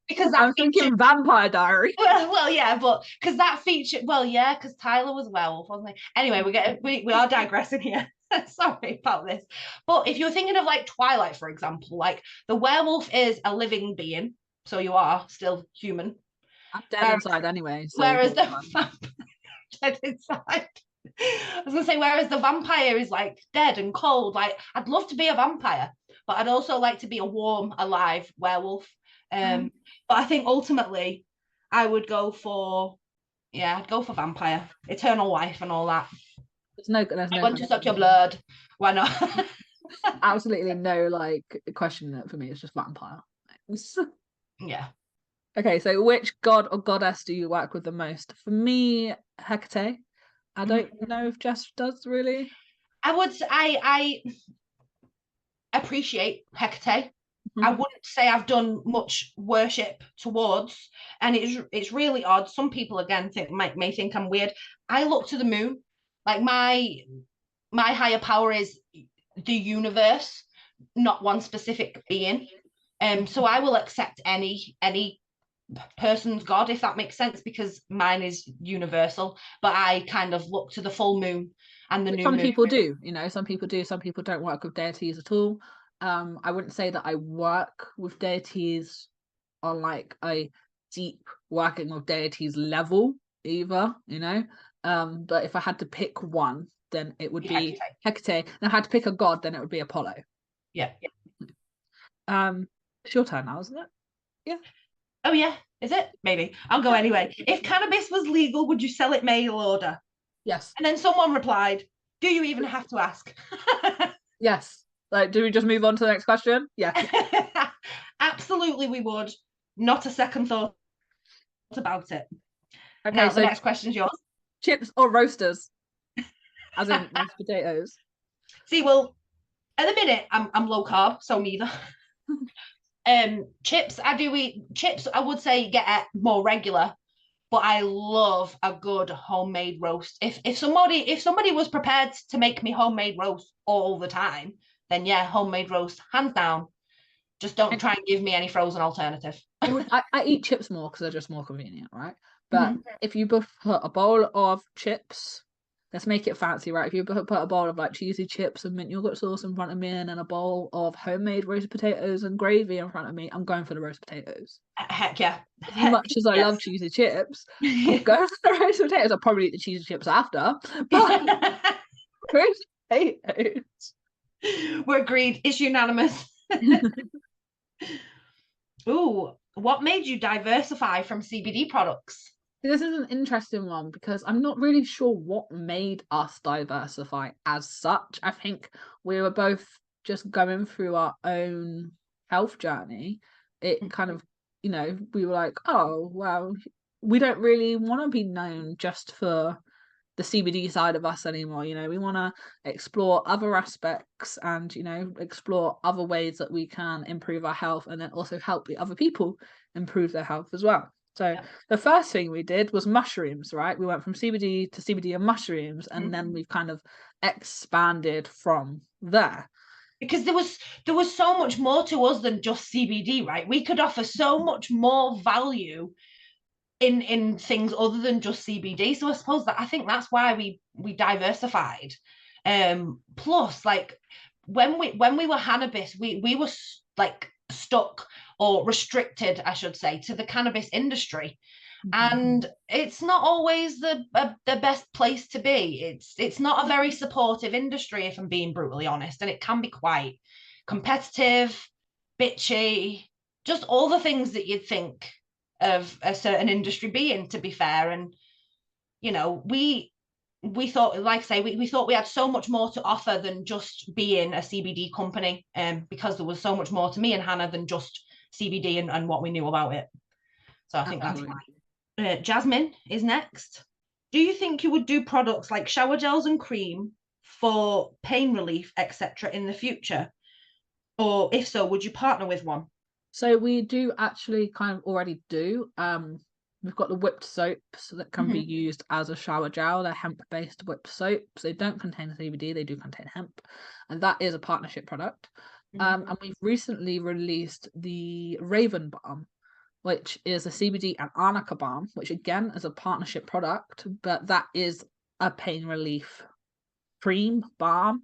Because
I'm thinking Vampire Diary.
Well, yeah, but because that feature, because Tyler was a werewolf, wasn't he? Anyway, we are digressing here. Sorry about this. But if you're thinking of like Twilight, for example, like the werewolf is a living being, so you are still human.
I'm dead inside anyway. So
whereas the dead inside. I was gonna say, whereas the vampire is like dead and cold. Like, I'd love to be a vampire, but I'd also like to be a warm, alive werewolf. But I think ultimately I would go for vampire, eternal wife and all that.
There's no
I want to suck your blood. Why not?
Absolutely no like question that for me. It's just vampire.
Yeah.
Okay, so which god or goddess do you work with the most? For me, Hecate. I don't know if Jess does really.
I appreciate Hecate. I wouldn't say I've done much worship towards, and it's really odd. Some people again may think I'm weird. I look to the moon. Like, my higher power is the universe, not one specific being. So I will accept any person's god, if that makes sense, because mine is universal. But I kind of look to the full moon and the new moon.
Some people do, some people do. Some people don't work with deities at all. I wouldn't say that I work with deities on like a deep working with deities level either, but if I had to pick one, then it would be Hecate. And if I had to pick a god, then it would be Apollo.
Yeah.
It's your turn now, isn't it? Yeah.
Oh yeah, is it? Maybe. I'll go anyway. If cannabis was legal, would you sell it mail order?
Yes.
And then someone replied, do you even have to ask?
Yes. Like, do we just move on to the next question? Yeah.
Absolutely, we would. Not a second thought about it.
Okay,
now,
so
the next question's yours.
Chips or roasters? as in mashed potatoes.
See, well, at the minute I'm low carb, so neither. Chips, I do eat chips. I would say get more regular, but I love a good homemade roast. If somebody was prepared to make me homemade roast all the time, then yeah, homemade roast, hands down. Just don't try and give me any frozen alternative.
I eat chips more because they're just more convenient, right? But if you put a bowl of chips, let's make it fancy, right? If you put a bowl of like cheesy chips and mint yogurt sauce in front of me, and then a bowl of homemade roast potatoes and gravy in front of me, I'm going for the roast potatoes.
Heck yeah.
As much as I love cheesy chips, I'm going for the roast potatoes. I'll probably eat the cheesy chips after, but roast potatoes.
We're agreed. It's unanimous. Ooh, what made you diversify from CBD products?
This is an interesting one because I'm not really sure what made us diversify as such. I think we were both just going through our own health journey. It kind of, we were like, oh, well, we don't really want to be known just for the CBD side of us anymore. We want to explore other aspects and, explore other ways that we can improve our health and then also help the other people improve their health as well. So the first thing we did was mushrooms, right? We went from CBD to CBD and mushrooms, and then we've kind of expanded from there.
Because there was so much more to us than just CBD, right? We could offer so much more value in things other than just CBD. So I suppose I think that's why we diversified. Plus, like when we were cannabis, we were like stuck or restricted, I should say, to the cannabis industry. And it's not always the best place to be. It's not a very supportive industry, if I'm being brutally honest, and it can be quite competitive, bitchy, just all the things that you'd think of a certain industry being, to be fair. And we thought, like I say, we thought we had so much more to offer than just being a CBD company, because there was so much more to me and Hannah than just CBD and what we knew about it. So I think that's why. Jasmine is next. Do you think you would do products like shower gels and cream for pain relief, etc., in the future? Or if so, would you partner with one?
So we do actually kind of already do. We've got the whipped soaps that can be used as a shower gel. They're hemp-based whipped soaps. They don't contain CBD, they do contain hemp. And that is a partnership product. And we've recently released the Raven Balm, which is a CBD and arnica balm, which again is a partnership product, but that is a pain relief cream balm.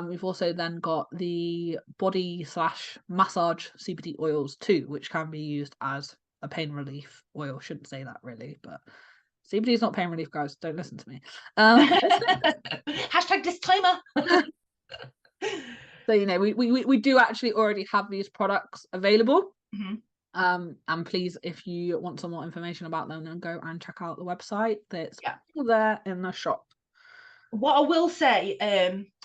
We've also then got the body/massage CBD oils too, which can be used as a pain relief oil. Shouldn't say that really, but CBD is not pain relief, guys. Don't listen to me.
Hashtag disclaimer.
So we do actually already have these products available. And please, if you want some more information about them, then go and check out the website. That's there in the shop.
What I will say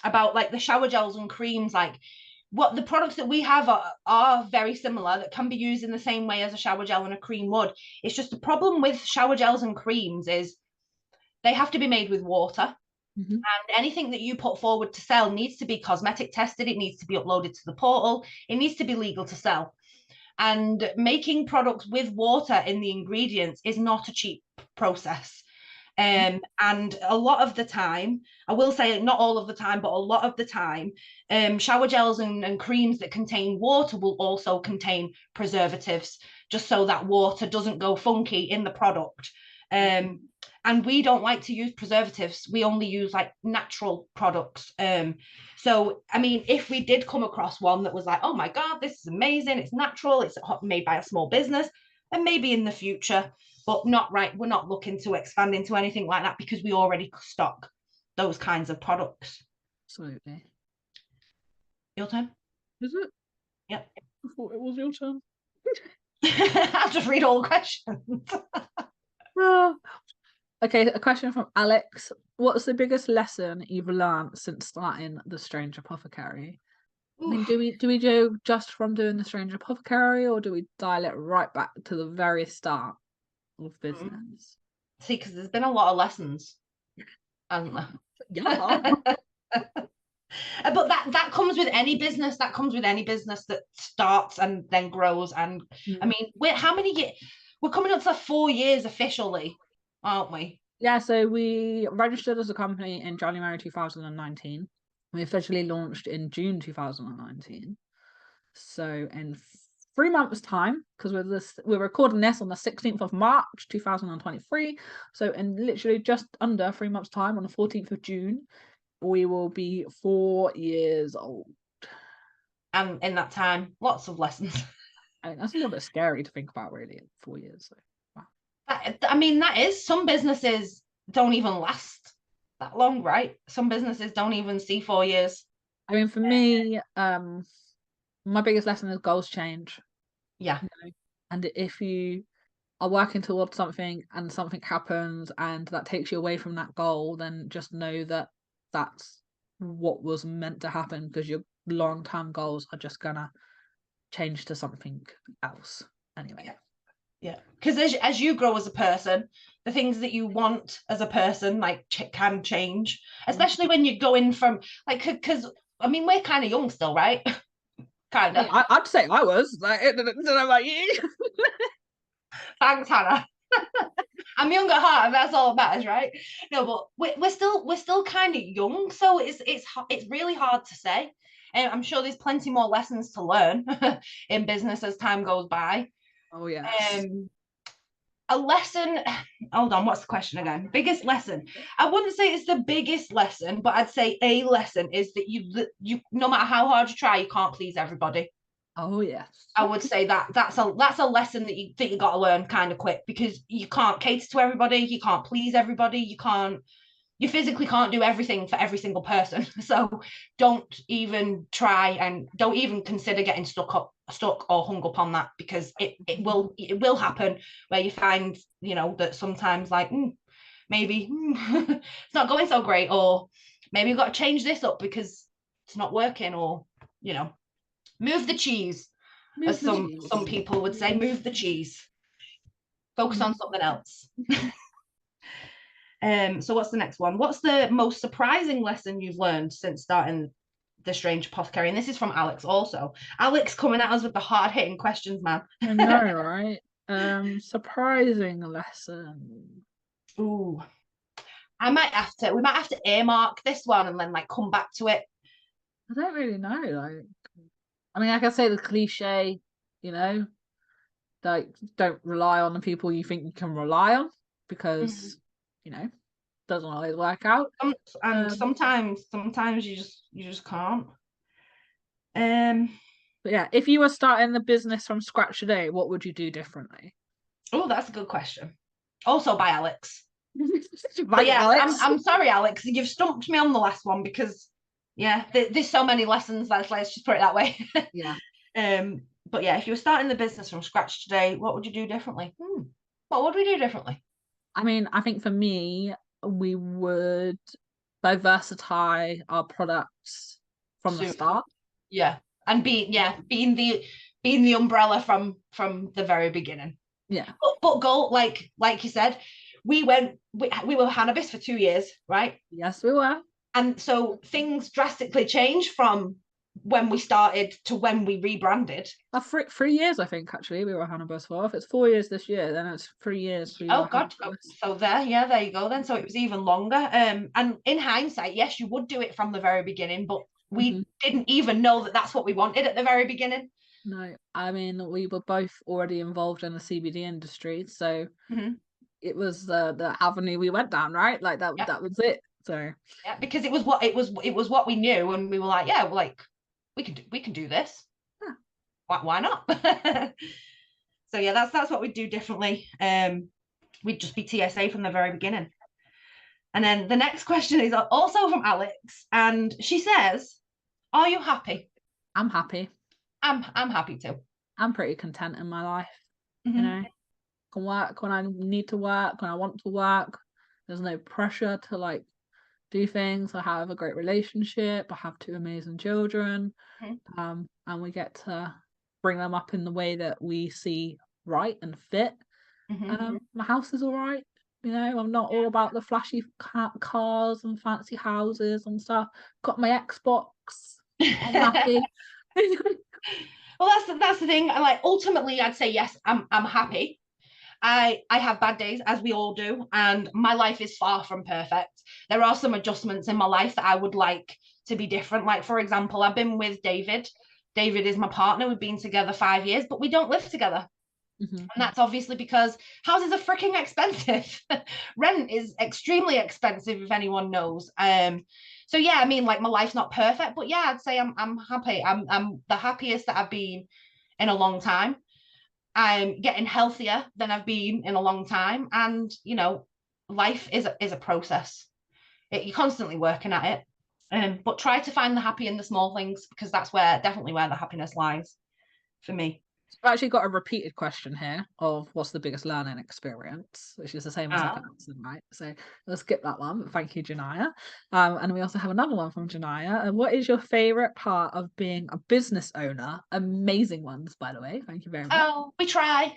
about like the shower gels and creams, like what the products that we have are very similar, that can be used in the same way as a shower gel and a cream would. It's just the problem with shower gels and creams is they have to be made with water. And anything that you put forward to sell needs to be cosmetic tested. It needs to be uploaded to the portal. It needs to be legal to sell. And making products with water in the ingredients is not a cheap process. And a lot of the time, I will say not all of the time, but a lot of the time, shower gels and creams that contain water will also contain preservatives, just so that water doesn't go funky in the product. And we don't like to use preservatives. We only use like natural products. So, I mean, if we did come across one that was like, oh my God, this is amazing, it's natural, it's made by a small business, and maybe in the future, but not right. We're not looking to expand into anything like that because we already stock those kinds of products.
Absolutely.
Your turn?
Is it?
Yep.
I thought it was your turn.
I'll just read all the questions.
Okay, a question from Alex. What's the biggest lesson you've learned since starting the Strange Apothecary? I mean, do we do just from doing the Strange Apothecary, or do we dial it right back to the very start of business?
See, because there's been a lot of lessons, hasn't there?
Yeah.
But that comes with any business. That comes with any business that starts and then grows. And I mean, how many years? We're coming up to 4 years officially, aren't we?
Yeah, so we registered as a company in January 2019. We officially launched in June 2019. So in 3 months' time, because we're recording this on the 16th of March 2023. So in literally just under 3 months' time, on the 14th of June, we will be 4 years old.
And in that time, lots of lessons.
I mean, that's a little bit scary to think about, really, 4 years. So, wow.
I mean, that is, some businesses don't even last that long, right? Some businesses don't even see 4 years.
I mean, for me, my biggest lesson is goals change.
Yeah.
You know? And if you are working towards something and something happens and that takes you away from that goal, then just know that that's what was meant to happen, because your long-term goals are just gonna change to something else anyway.
Yeah, because as you grow as a person, the things that you want as a person like can change, especially when you're going from like, because I mean, we're kind of young still, right? Kind of.
I'd say I was like, I don't know about you.
Thanks, Hannah. I'm young at heart, and that's all that matters, right? No, but we're still kind of young, so it's really hard to say. And I'm sure there's plenty more lessons to learn in business as time goes by.
Oh yes.
A lesson, hold on, what's the question again? Biggest lesson. I wouldn't say it's the biggest lesson, but I'd say a lesson is that you no matter how hard you try, you can't please everybody.
Oh yes.
I would say that's a lesson that you got to learn kind of quick, because you can't cater to everybody, you can't please everybody, you physically can't do everything for every single person. So don't even try, and don't even consider getting stuck or hung up on that, because it will happen where you find, that sometimes like maybe it's not going so great, or maybe you've got to change this up because it's not working, or move the cheese, as some people would say. Move the cheese, focus on something else. So what's the next one? What's the most surprising lesson you've learned since starting The Strange Apothecary? And this is from Alex also. Alex coming at us with the hard-hitting questions, man.
I know, right? Surprising lesson.
Ooh. We might have to earmark this one and then like come back to it.
I don't really know. Like, I mean, I can say the cliche, like, don't rely on the people you think you can rely on, because doesn't always work out.
And sometimes you just can't.
But yeah, if you were starting the business from scratch today, what would you do differently?
Oh, that's a good question. Also by Alex.
But yeah,
Alex. I'm sorry, Alex, you've stumped me on the last one, because there's so many lessons. Let's just put it that way.
Yeah.
But yeah, if you were starting the business from scratch today, what would you do differently? What would we do differently?
I mean, I think for me, we would diversify our products from the start.
Yeah, and being the umbrella from the very beginning.
Yeah.
But go like you said, we were Hannabis for 2 years, right?
Yes, we were.
And so things drastically changed from when we started to when we rebranded.
3 years, I think, actually, we were Hannabis for. If it's 4 years this year, then it's 3 years.
Oh God! So there you go then. So it was even longer. And in hindsight, yes, you would do it from the very beginning, but we didn't even know that that's what we wanted at the very beginning.
No, I mean, we were both already involved in the CBD industry, so it was the avenue we went down, right? Like that. That was it. So
yeah, because it was what we knew, and we were like, yeah, like we can do this. Yeah. Why not? So yeah, that's what we'd do differently. We'd just be TSA from the very beginning. And then the next question is also from Alex, and she says, "Are you happy?"
I'm happy.
I'm happy too.
I'm pretty content in my life. I can work when I need to work, when I want to work. There's no pressure to like do things. I have a great relationship. I have 2 amazing children. And we get to bring them up in the way that we see right and fit. My house is all right. You know, I'm not all about the flashy cars and fancy houses and stuff. Got my Xbox. I'm happy.
Well, that's the thing. Like, ultimately, I'd say yes. I'm happy. I have bad days, as we all do, and my life is far from perfect. There are some adjustments in my life that I would like to be different. Like, for example, I've been with David. David is my partner. We've been together 5 years, but we don't live together.
Mm-hmm.
And that's obviously because houses are freaking expensive. Rent is extremely expensive, if anyone knows. So yeah, I mean, like, my life's not perfect, but yeah, I'd say I'm happy. I'm the happiest that I've been in a long time. I'm getting healthier than I've been in a long time. And, you know, life is a process. You're constantly working at it. But try to find the happy in the small things, because that's definitely where the happiness lies for me.
I've actually got a repeated question here of what's the biggest learning experience, which is the same as second answer, right? So let's skip that one. Thank you, Janaya. And we also have another one from Janaya. And what is your favorite part of being a business owner? Amazing ones, by the way. Thank you very much.
Oh, we try.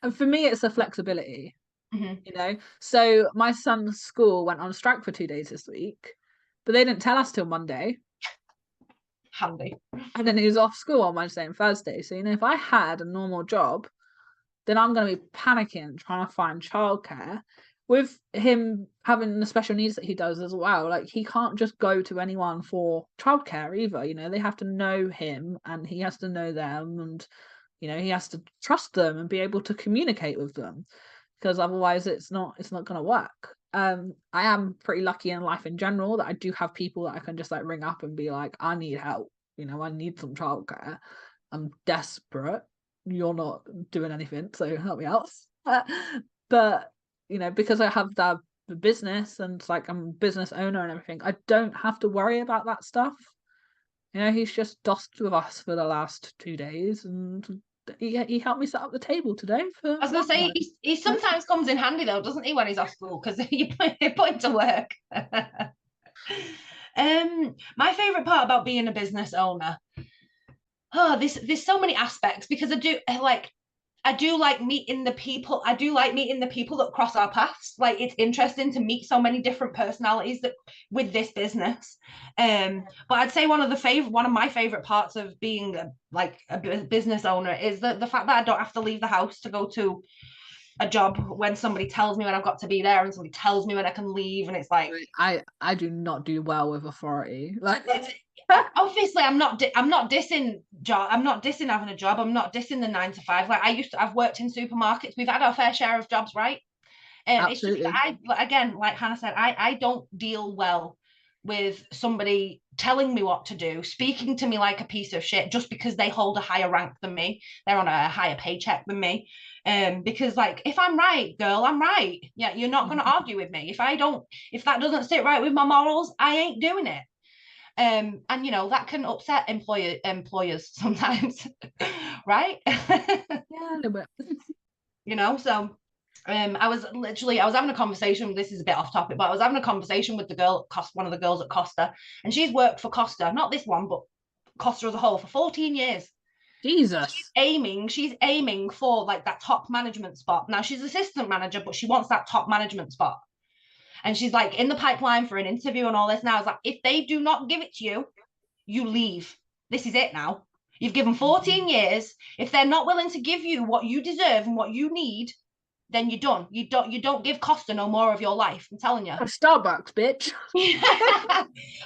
And for me, it's the flexibility. You know, so my son's school went on strike for 2 days this week, but they didn't tell us till Monday.
Handy.
And then he was off school on Wednesday and Thursday. So, you know, if I had a normal job, then I'm going to be panicking trying to find childcare. With him having the special needs that he does as well, like, he can't just go to anyone for childcare either. You know, they have to know him and he has to know them, and, you know, he has to trust them and be able to communicate with them, because otherwise it's not going to work. I am pretty lucky in life in general that I do have people that I can just like ring up and be like, I need help, you know, I need some childcare, I'm desperate, you're not doing anything, so help me out. But you know, because I have the business and like I'm a business owner and everything, I don't have to worry about that stuff. You know, he's just dossed with us for the last 2 days, and he helped me set up the table today.
I was going to say, he sometimes comes in handy though, doesn't he, when he's off school, because you put him to work. My favourite part about being a business owner, there's so many aspects, because I do like meeting the people. I do like meeting the people that cross our paths. Like, it's interesting to meet so many different personalities that with this business. But I'd say one of my favorite parts of being a business owner is the fact that I don't have to leave the house to go to a job, when somebody tells me when I've got to be there and somebody tells me when I can leave, and it's like,
I do not do well with authority. Like,
obviously I'm not dissing having a job. I'm not dissing the 9 to 5. Like, I've worked in supermarkets. We've had our fair share of jobs, right?
absolutely.
It's just, again, like Hannah said, I don't deal well with somebody telling me what to do, speaking to me like a piece of shit just because they hold a higher rank than me, they're on a higher paycheck than me. Because, like, if I'm right, girl, I'm right. Yeah, you're not going to argue with me. If that doesn't sit right with my morals, I ain't doing it. And you know, that can upset employers sometimes. Right?
Yeah, a little bit.
You know, so I was having a conversation, this is a bit off topic, but I was having a conversation with one of the girls at Costa, and she's worked for Costa, not this one, but Costa as a whole, for 14 years.
Jesus.
She's aiming for like that top management spot. Now, she's assistant manager, but she wants that top management spot. And she's like in the pipeline for an interview and all this. Now, I was like, if they do not give it to you, you leave. This is it now. You've given 14 years. If they're not willing to give you what you deserve and what you need, then you're done. You don't give Costa no more of your life. I'm telling you.
Starbucks, bitch.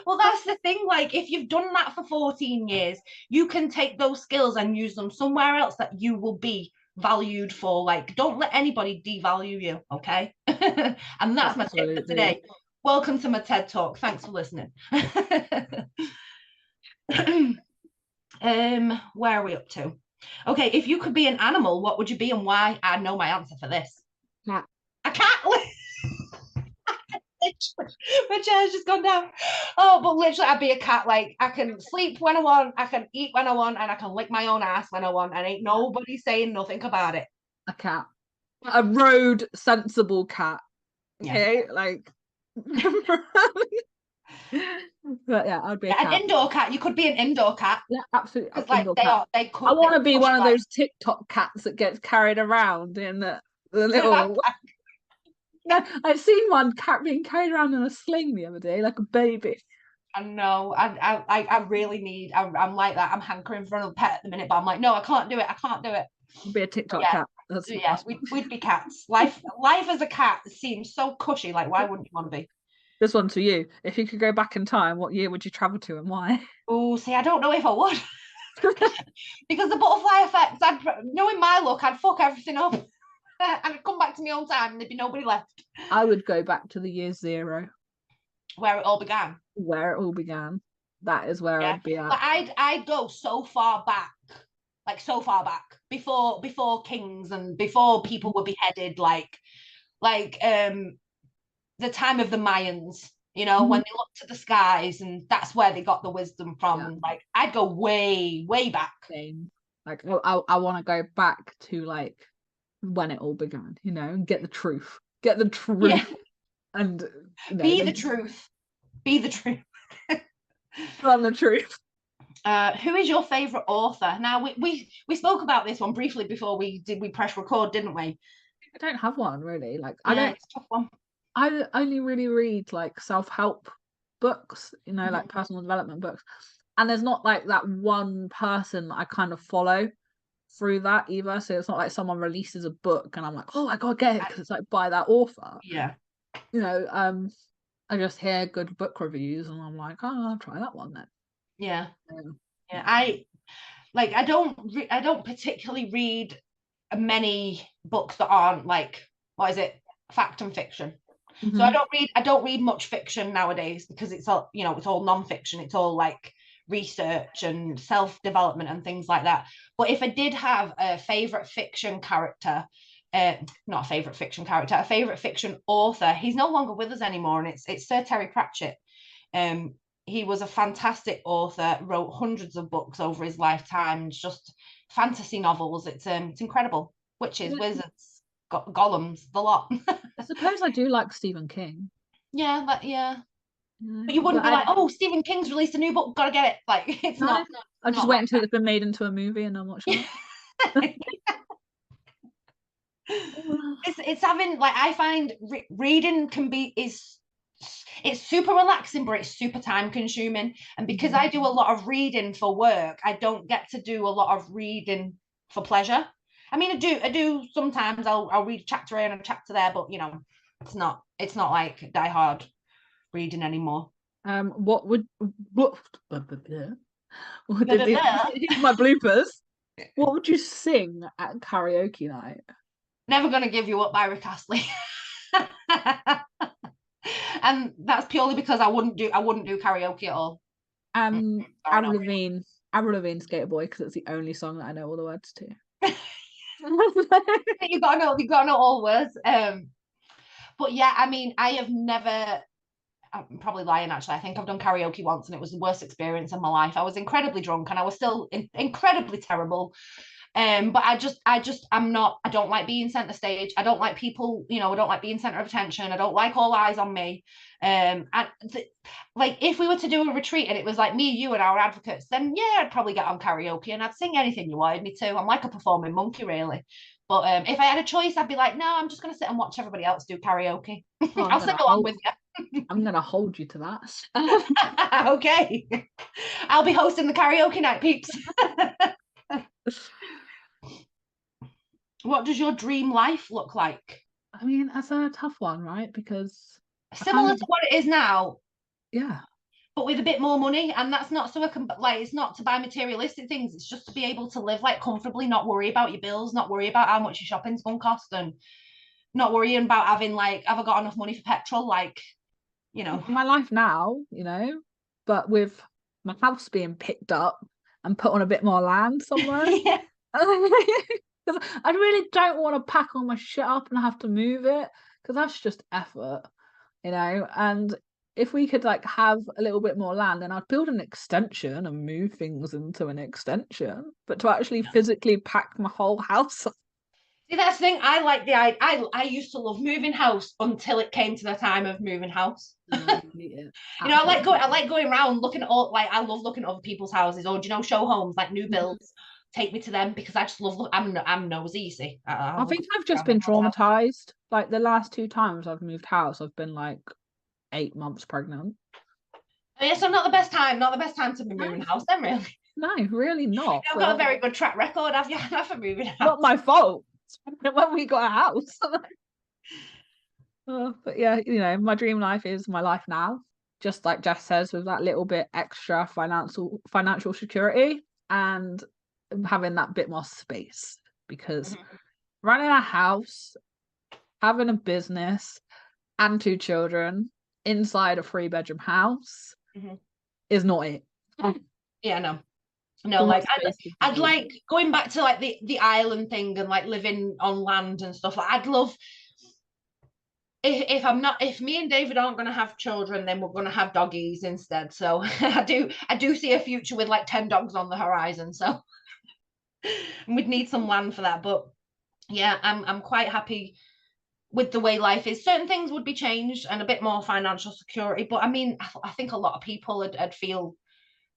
Well, that's the thing. Like, if you've done that for 14 years, you can take those skills and use them somewhere else that you will be valued for. Like, don't let anybody devalue you, okay? And that's my tip for today. Welcome to my TED Talk. Thanks for listening. Where are we up to? Okay, if you could be an animal, what would you be and why? I know my answer for this.
Cat.
A cat. My chair's just gone down. Oh, but literally, I'd be a cat. Like, I can sleep when I want, I can eat when I want, and I can lick my own ass when I want, and ain't nobody saying nothing about it.
A cat. A road sensible cat. Okay, yeah. Like. But yeah, I'd be a cat.
An indoor cat. You could be an indoor cat.
Yeah, absolutely.
Because like they could.
I want to be one of those TikTok cats that gets carried around in the The little. No, I've seen one cat being carried around in a sling the other day, like a baby.
I know. I really need. I'm like that. I'm hankering for another pet at the minute, but I'm like, no, I can't do it. I can't do it.
It'll be a TikTok
Yeah.
cat. That's
We'd be cats. Life as a cat seems so cushy. Like, why wouldn't you want to be?
This one's for you. If you could go back in time, what year would you travel to and why?
Oh, see, I don't know if I would. Because the butterfly effect, knowing my luck, I'd fuck everything up. And I'd come back to my own time and there'd be nobody left.
I would go back to the year 0.
Where it all began.
Where it all began. That is where I'd be at.
But I'd go so far back, like so far back, before kings and before people were beheaded, like the time of the Mayans, you know, when they looked to the skies, and that's where they got the wisdom from.
Yeah.
And like, I'd go way, way back.
Same. Like, I want to go back to like when it all began, you know, and get the truth. Get the truth.
Yeah.
And
be the truth. Be the truth.
Run the truth.
Who is your favorite author? Now we spoke about this one briefly before we press record, didn't we?
I don't have one really. Like,
it's a tough one.
I only really read like self-help books, you know, like personal development books. And there's not like that one person that I kind of follow through that either. So it's not like someone releases a book and I'm like, oh, I gotta get it because it's like by that author.
Yeah.
You know, I just hear good book reviews and I'm like, oh, I'll try that one then.
Yeah. I don't particularly read many books that aren't like, what is it, fact and fiction. So I don't read much fiction nowadays because it's all, you know, it's all non-fiction. It's all like research and self-development and things like that. But if I did have a favorite fiction character, not a favorite fiction character, a favorite fiction author, he's no longer with us anymore, and it's Sir Terry Pratchett. He was a fantastic author, wrote hundreds of books over his lifetime, just fantasy novels. It's incredible. Witches, wizards, golems, the lot.
I suppose I do like Stephen King.
Yeah. But you wouldn't be like, oh, Stephen King's released a new book, gotta get it. Like, it's not.
I'll just wait until it's been made into a movie and I'm watching it.
It's having, like, I find reading it's super relaxing, but it's super time consuming. And because I do a lot of reading for work, I don't get to do a lot of reading for pleasure. I mean, I do sometimes. I'll read a chapter here and a chapter there, but you know, it's not like die hard reading anymore.
What did my bloopers? What would you sing at karaoke night?
Never Gonna Give You Up by Rick Astley. And that's purely because I wouldn't do karaoke at all.
Avril Lavigne, Skater Boy, because it's the only song that I know all the words to.
You gotta know all words. But yeah, I mean, I have never. I'm probably lying actually. I think I've done karaoke once, and it was the worst experience of my life. I was incredibly drunk, and I was still incredibly terrible. But I don't like being center stage. I don't like people, you know, I don't like being center of attention. I don't like all eyes on me. Like if we were to do a retreat and it was like me, you and our advocates, then yeah, I'd probably get on karaoke and I'd sing anything you wanted me to. I'm like a performing monkey really. But if I had a choice, I'd be like, no, I'm just going to sit and watch everybody else do karaoke. I'll sing along with you.
I'm going to hold you to that.
Okay. I'll be hosting the karaoke night, peeps. What does your dream life look like?
I mean, that's a tough one, right? Because
similar to what it is now.
Yeah.
But with a bit more money, and that's not so like it's not to buy materialistic things. It's just to be able to live like comfortably, not worry about your bills, not worry about how much your shopping's gonna cost, and not worrying about having like, have I got enough money for petrol? Like, you know,
my life now, you know, but with my house being picked up and put on a bit more land somewhere.
Yeah.
Because I really don't want to pack all my shit up and have to move it, because that's just effort, you know. And if we could like have a little bit more land, then I'd build an extension and move things into an extension. But to actually physically pack my whole house up.
See, that's the thing. I like the idea. I used to love moving house until it came to the time of moving house. You know, I like going around looking at all, like I love looking at other people's houses, or do you know, show homes, like new builds. take me to them because I just love. I'm nosy. You see,
I think I've just been traumatized. Like the last 2 times I've moved house, I've been like 8 months pregnant.
Oh, yeah, so not the best time. Not the best time to be moving house, then, really.
No, really not.
You've got a very good track record, have you, for moving house?
Not my fault. When we got a house. But yeah, my dream life is my life now. Just like Jess says, with that little bit extra financial security and having that bit more space. Because running a house, having a business, and 2 children inside a 3-bedroom house is not it.
Yeah, no, like I'd like going back to like the island thing and like living on land and stuff. Like, I'd love if me and David aren't going to have children, then we're going to have doggies instead. So I do see a future with like 10 dogs on the horizon. So we'd need some land for that. But yeah, I'm quite happy with the way life is. Certain things would be changed and a bit more financial security. But I mean, I think a lot of people would feel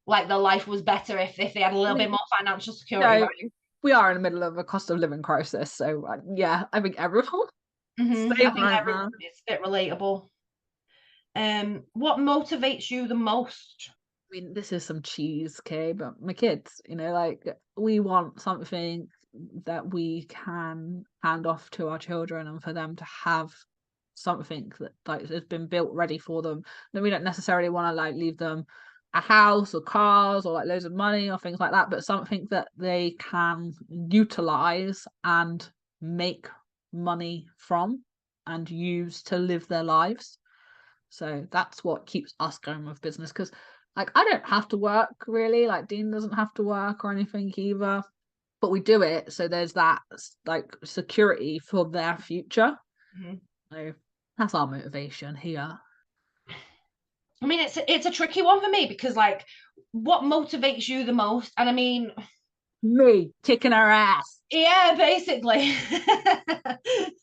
like their life was better if they had a little bit more financial security. Right?
We are in the middle of a cost of living crisis. So yeah, I think everyone.
I think everyone is a bit relatable. What motivates you the most?
I mean, this is some cheese, okay, but my kids, like we want something that we can hand off to our children and for them to have something that like has been built ready for them. Then we don't necessarily want to like leave them a house or cars or like loads of money or things like that, but something that they can utilize and make money from and use to live their lives. So that's what keeps us going with business, because like I don't have to work really, like Dean doesn't have to work or anything either, but we do it so there's that like security for their future. So that's our motivation here.
I mean, it's a tricky one for me because like what motivates you the most? And I mean,
me kicking her ass.
Yeah, basically.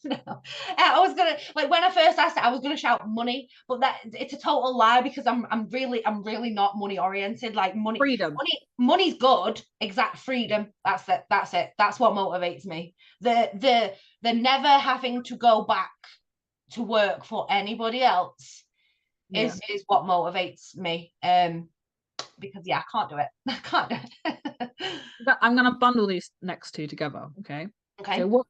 No. I was gonna like when I first asked it, I was gonna shout money, but that it's a total lie because I'm really not money oriented. Like
freedom.
Money's good. Exact freedom. That's it. That's what motivates me. The never having to go back to work for anybody else is what motivates me. Because I can't do it. I can't do it.
I'm gonna bundle these next 2 together. Okay. So what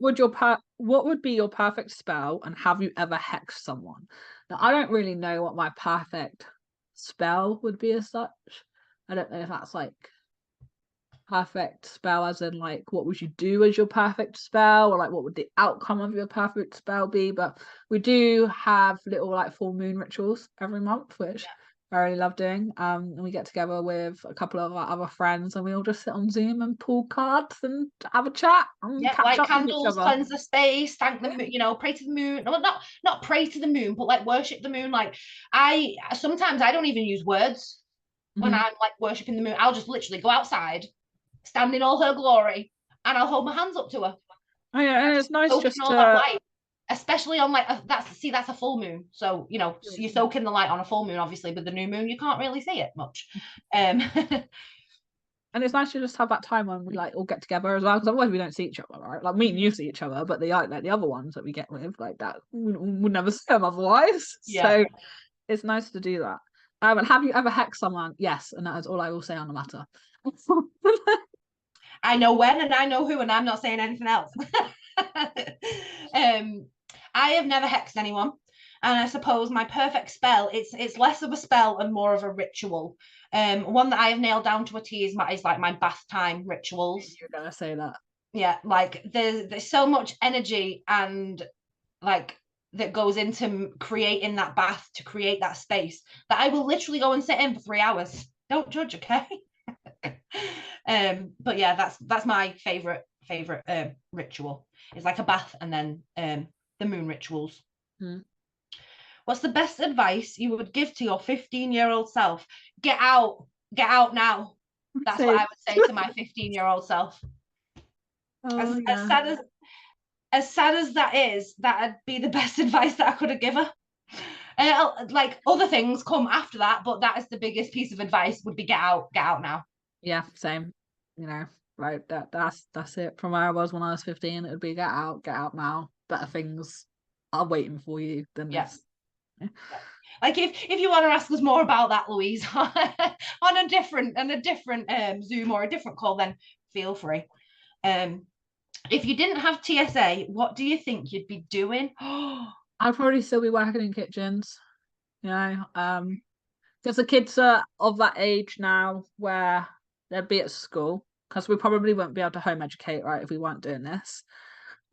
would be your perfect spell, and have you ever hexed someone? Now I don't really know what my perfect spell would be as such. I don't know if that's like perfect spell as in like what would you do as your perfect spell, or like what would the outcome of your perfect spell be. But we do have little like full moon rituals every month, which I really love doing. And we get together with a couple of our other friends and we all just sit on Zoom and pull cards and have a chat and catch
light
up
candles,
with each other.
cleanse the space, thank the moon, pray to the moon. No, not pray to the moon, but like worship the moon. Like sometimes I don't even use words when I'm like worshiping the moon. I'll just literally go outside, stand in all her glory, and I'll hold my hands up to her.
Oh yeah, and it's nice just
all that light, especially on like that's a full moon. So you soak in the light on a full moon. Obviously, with the new moon, you can't really see it much.
And it's nice to just have that time when we like all get together as well, because otherwise we don't see each other, right? Like me and you see each other, but the other ones that we get with like that we never see them otherwise. So it's nice to do that. And have you ever hexed someone? Yes, and that is all I will say on the matter.
I know when and I know who, and I'm not saying anything else. I have never hexed anyone, and I suppose my perfect spell it's less of a spell and more of a ritual. One that I have nailed down to a T is like my bath time rituals.
You're gonna say that?
Yeah, like there's so much energy and like that goes into creating that bath to create that space that I will literally go and sit in for 3 hours. Don't judge, okay? But yeah, that's my favorite ritual. It's like a bath and then the moon rituals. What's the best advice you would give to your 15-year-old self? Get out now. That's what I would say to my 15-year-old self. As sad as that is, that'd be the best advice that I could have given her. Like other things come after that, but that is the biggest piece of advice would be get out now.
Yeah, same. right? That's it. From where I was when I was 15, it would be get out now. Better things are waiting for you than this. Yeah.
Like if you want to ask us more about that, Louise, on a different Zoom or a different call, then feel free. If you didn't have TSA, what do you think you'd be doing?
I'd probably still be working in kitchens, you know, because the kids are of that age now where they'll be at school, because we probably won't be able to home educate, right, if we weren't doing this.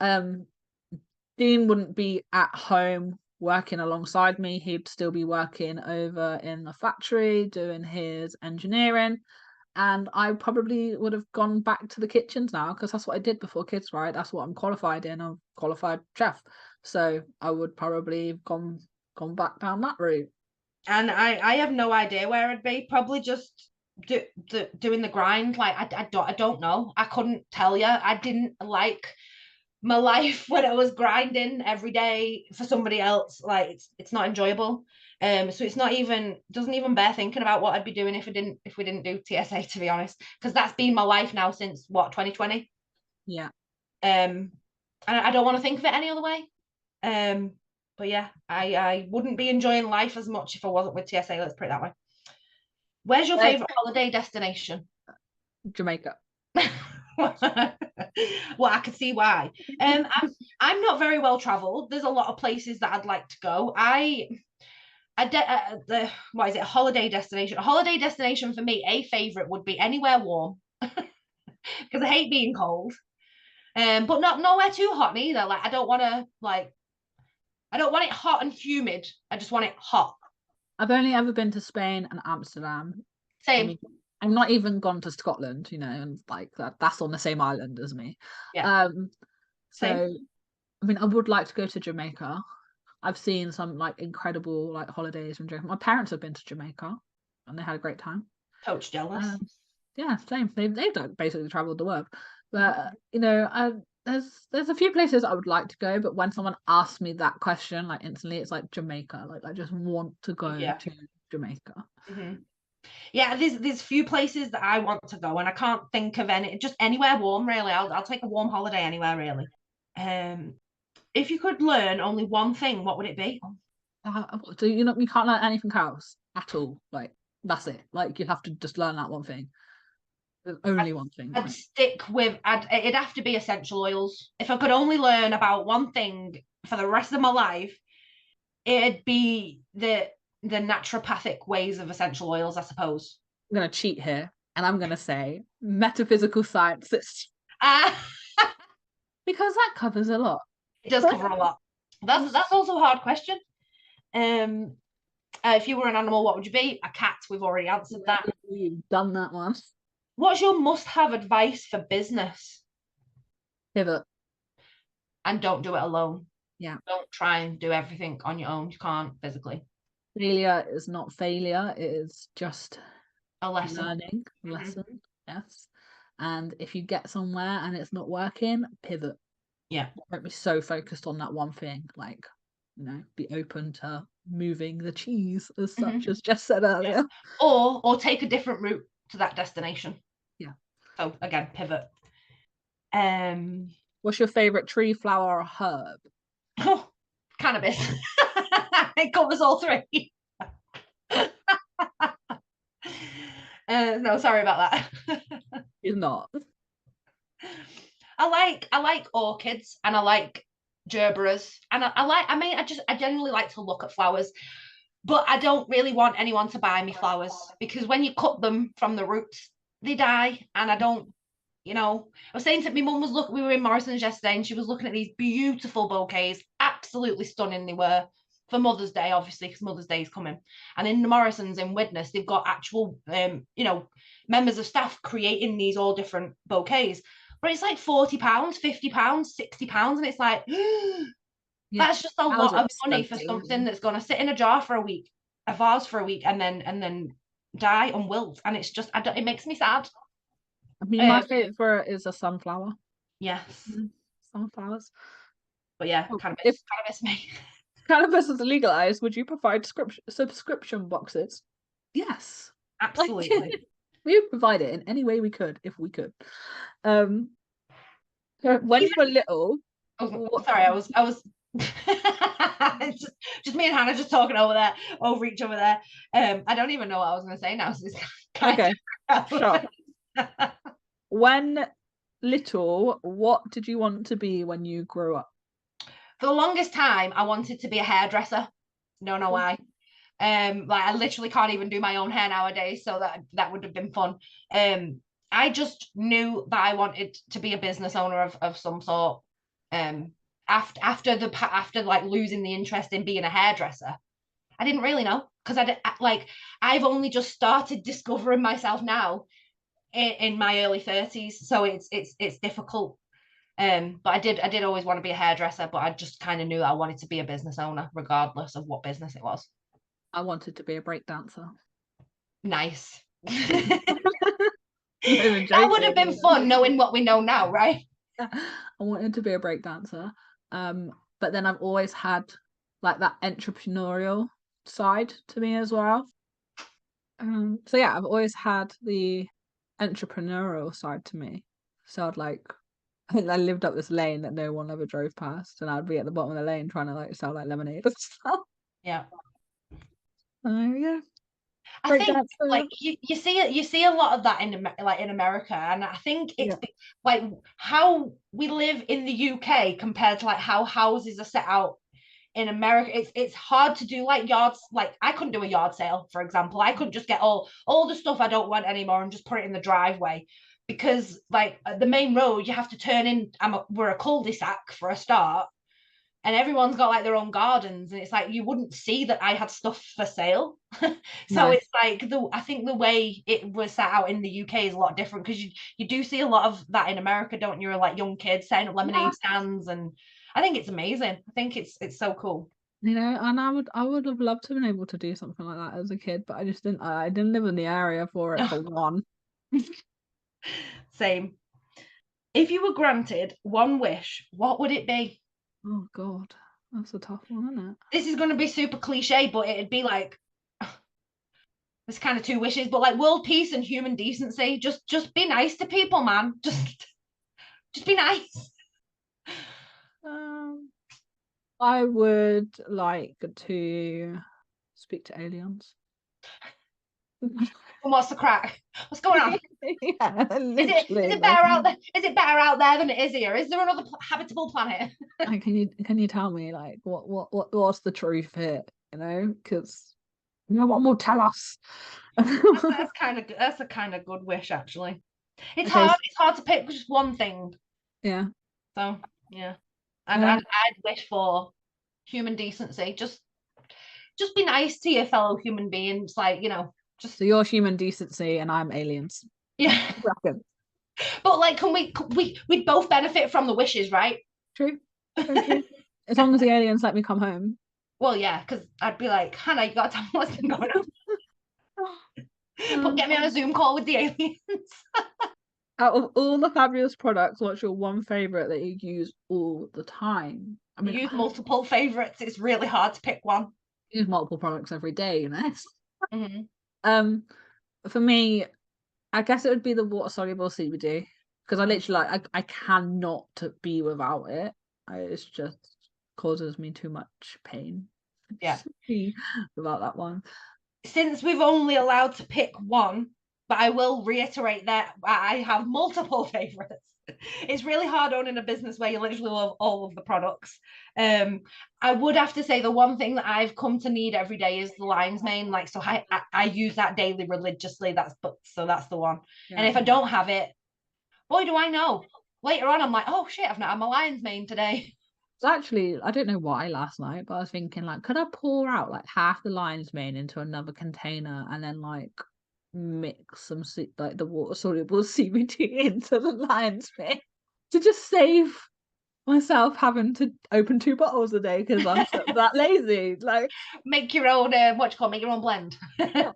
Dean wouldn't be at home working alongside me. He'd still be working over in the factory doing his engineering. And I probably would have gone back to the kitchens now, because that's what I did before kids, right? That's what I'm qualified in. I'm qualified chef. So I would probably have gone back down that route.
And I have no idea where I'd be. Probably just doing the grind. Like I don't know. I couldn't tell you. I didn't like my life when I was grinding every day for somebody else. Like it's not enjoyable. So it's not even, doesn't even bear thinking about what I'd be doing if we didn't do TSA, to be honest, because that's been my life now since what, 2020.
Yeah.
And I don't want to think of it any other way. But yeah, I wouldn't be enjoying life as much if I wasn't with TSA. Let's put it that way. Where's your favorite holiday destination?
Jamaica.
Well, I can see why. I'm not very well traveled. There's a lot of places that I'd like to go. What is it? A holiday destination. A holiday destination for me, a favorite would be anywhere warm, because I hate being cold. But not nowhere too hot neither. Like I don't want it hot and humid. I just want it hot.
I've only ever been to Spain and Amsterdam.
Same.
I mean, I've not even gone to Scotland, you know, and like that's on the same island as me.
Yeah.
So
Same.
I mean, I would like to go to Jamaica. I've seen some like incredible like holidays from Jamaica. My parents have been to Jamaica and they had a great time.
Coach jealous.
Yeah, same. They've done basically traveled the world. But you know, there's a few places I would like to go, but when someone asks me that question, like instantly it's like Jamaica. Like I just want to go to Jamaica.
Mm-hmm. Yeah, there's few places that I want to go, and I can't think of any. Just anywhere warm, really. I'll take a warm holiday anywhere, really. If you could learn only one thing, what would it be?
So you can't learn anything else at all. Like that's it. Like you have to just learn that one thing. There's only one thing.
I'd stick with. It'd have to be essential oils. If I could only learn about one thing for the rest of my life, it'd be the naturopathic ways of essential oils, I suppose.
I'm gonna cheat here, and I'm gonna say metaphysical sciences. Because that covers a lot.
It does cover a lot. That's also a hard question. If you were an animal, what would you be? A cat. We've already answered that.
You've done that one.
What's your must-have advice for business?
Pivot.
And don't do it alone.
Yeah.
Don't try and do everything on your own. You can't physically.
Failure is not failure. It is just
a lesson.
Learning lesson. Yes. And if you get somewhere and it's not working, pivot.
Yeah.
Don't be so focused on that one thing. Like, you know, be open to moving the cheese as such, as Jess said earlier.
Yeah. Or take a different route to that destination.
Yeah.
So again, pivot.
What's your favorite tree, flower, or herb?
Oh, cannabis. It covers all three. No, sorry about that.
It's not.
I like orchids and I like gerberas and I genuinely like to look at flowers, but I don't really want anyone to buy me flowers because when you cut them from the roots, they die, and I don't. I was saying to my mum we were in Morrison's yesterday and she was looking at these beautiful bouquets, absolutely stunning they were, for Mother's Day, obviously, because Mother's Day is coming. And in the Morrison's in Widnes, they've got actual, members of staff creating these all different bouquets. But it's like £40, £50, £60, and it's like, that's just a lot of money for something that's going to sit in a jar for a week, a vase for a week, and then die and wilt. And it's just, it makes me sad.
I mean, my favorite is a sunflower.
Yes.
Sunflowers.
But yeah, cannabis me.
Cannabis is legalized, would you provide subscription boxes? Yes.
Absolutely.
We would provide it in any way we could, if we could. When you were little,
sorry, I was just me and Hannah just talking over each other there. I don't even know what I was going to say now. So it's
okay, sure. When little, what did you want to be when you grew up?
For the longest time, I wanted to be a hairdresser. Don't know why. Like I literally can't even do my own hair nowadays, so that would have been fun. I just knew that I wanted to be a business owner of some sort. After like losing the interest in being a hairdresser, I didn't really know, because I've only just started discovering myself now in my early 30s, so it's difficult. But I did always want to be a hairdresser, but I just kind of knew that I wanted to be a business owner regardless of what business it was.
I wanted to be a break dancer.
Nice.
That
would have been fun knowing what we know now, right?
I wanted to be a break dancer. But then I've always had like that entrepreneurial side to me as well. So yeah, I've always had the entrepreneurial side to me. So I lived up this lane that no one ever drove past, and I'd be at the bottom of the lane trying to like sell like lemonade and stuff.
Yeah.
Yeah.
I think like you see a lot of that in America, and I think it's like how we live in the UK compared to like how houses are set out in America. It's hard to do like yards. Like I couldn't do a yard sale, for example. I couldn't just get all the stuff I don't want anymore and just put it in the driveway, because like the main road you have to turn in. We're a cul-de-sac for a start, and everyone's got like their own gardens, and it's like you wouldn't see that I had stuff for sale. So it's like I think the way it was set out in the UK is a lot different, because you do see a lot of that in America, don't you? Like young kids setting up lemonade stands, and I think it's amazing. I think it's so cool.
You know, and I would have loved to have been able to do something like that as a kid, but I just didn't. I didn't live in the area for it, for one.
Same. If you were granted one wish, what would it be?
Oh God, that's a tough one, isn't it?
This is going to be super cliche, but it'd be like there's kind of two wishes, but like world peace and human decency. Just be nice to people, man. Just be nice.
I would like to speak to aliens.
And what's the crack? What's going on?
Yeah,
is it better out there? Is it better out there than it is here? Is there another habitable planet?
Can you tell me like what's the truth here? You know, because no one will tell us.
That's a kind of good wish, actually. It's hard to pick just one thing.
Yeah.
So yeah, I'd wish for human decency. Just be nice to your fellow human beings, like, you know. Just
so you're human decency and I'm aliens.
Yeah. But like, we'd both benefit from the wishes, right?
True. As long as the aliens let me come home.
Well, yeah, because I'd be like, Hannah, you gotta tell me what's been going on. But get me on a Zoom call with the aliens.
Out of all the fabulous products, what's your one favorite that you use all the time?
I mean, use multiple favorites. It's really hard to pick one.
Use multiple products every day, you know.
Mm-hmm.
For me, I guess it would be the water soluble CBD, because I literally I cannot be without it. It just causes me too much pain.
Yeah.
Without that one.
Since we've only allowed to pick one, but I will reiterate that I have multiple favorites. It's really hard owning a business where you literally love all of the products. I would have to say the one thing that I've come to need every day is the lion's mane. Like, so I use that daily religiously. That's the one. Yeah. And if I don't have it, boy, do I know. Later on, I'm like, oh shit, I've not had my lion's mane today.
So actually, I don't know why last night, but I was thinking like, could I pour out like half the lion's mane into another container and then like mix some like the water soluble CBD into the lion's mane to just save myself having to open 2 bottles a day because I'm that lazy. Like,
make your own make your own blend.
Just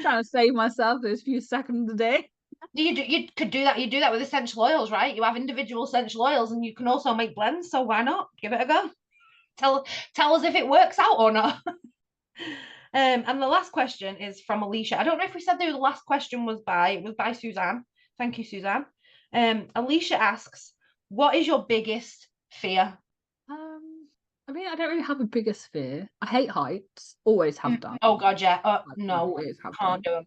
trying to save myself those few seconds a day.
You could do that. You do that with essential oils, right? You have individual essential oils, and you can also make blends. So why not give it a go? Tell us if it works out or not. And the last question is from Alicia. I don't know if we said who the last question was by. It was by Suzanne. Thank you, Suzanne. Alicia asks, what is your biggest fear?
I mean, I don't really have a biggest fear. I hate heights. Always have done.
Oh God, yeah.
Like,
No,
always have
can't
done.
do them.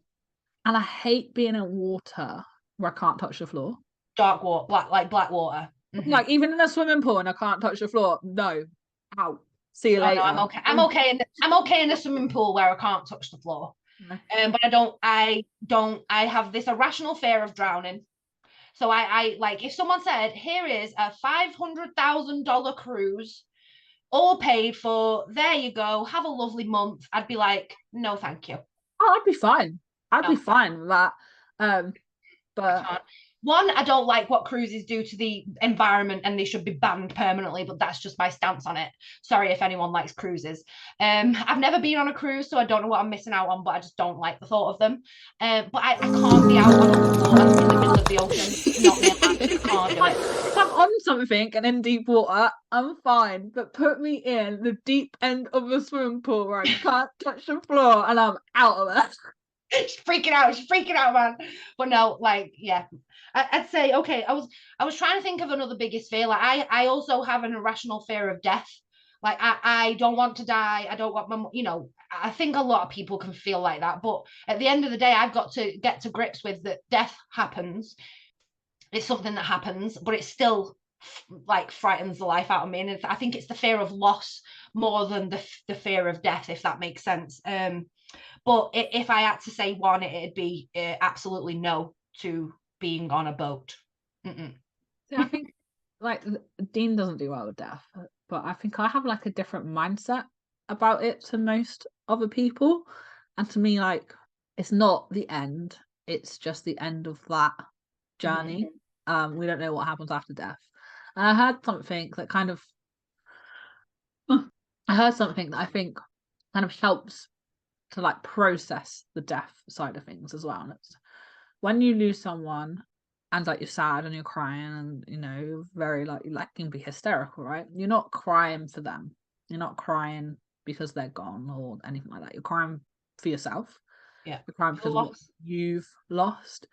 And I hate being in water where I can't touch the floor.
Dark water, black water.
Like even in a swimming pool and I can't touch the floor. No, out. See you later.
No, I'm okay. I'm okay in the swimming pool where I can't touch the floor.
No.
But I have this irrational fear of drowning. So I like if someone said, here is a $500,000 cruise, all paid for, there you go, have a lovely month, I'd be like, no, thank you.
Oh, I'd be fine. I'd
No.
be fine with that. But
one, I don't like what cruises do to the environment and they should be banned permanently, but that's just my stance on it. Sorry if anyone likes cruises. I've never been on a cruise, so I don't know what I'm missing out on, but I just don't like the thought of them. But I can't be out on a boat in the middle of the ocean. Not me, I can't do it.
If I'm on something and in deep water, I'm fine. But put me in the deep end of a swimming pool where I can't touch the floor and I'm out of there.
She's freaking out, man. But no, like, yeah, I'd say, okay, I was trying to think of another biggest fear. Like I also have an irrational fear of death. Like I don't want to die. I don't want my, I think a lot of people can feel like that. But at the end of the day, I've got to get to grips with that death happens. It's something that happens, but it still like frightens the life out of me. And I think it's the fear of loss more than the fear of death, if that makes sense. But if I had to say one, it'd be absolutely no to being on a boat.
So I think like Dean doesn't do well with death, but I think I have like a different mindset about it to most other people. And to me, like it's not the end, it's just the end of that journey. We don't know what happens after death. And I heard something that I think kind of helps to like process the death side of things as well. And it's when you lose someone and like you're sad and you're crying and you're very like you can be hysterical, right? You're not crying for them. You're not crying because they're gone or anything like that. You're crying for yourself.
Yeah.
You're crying because of what you've lost.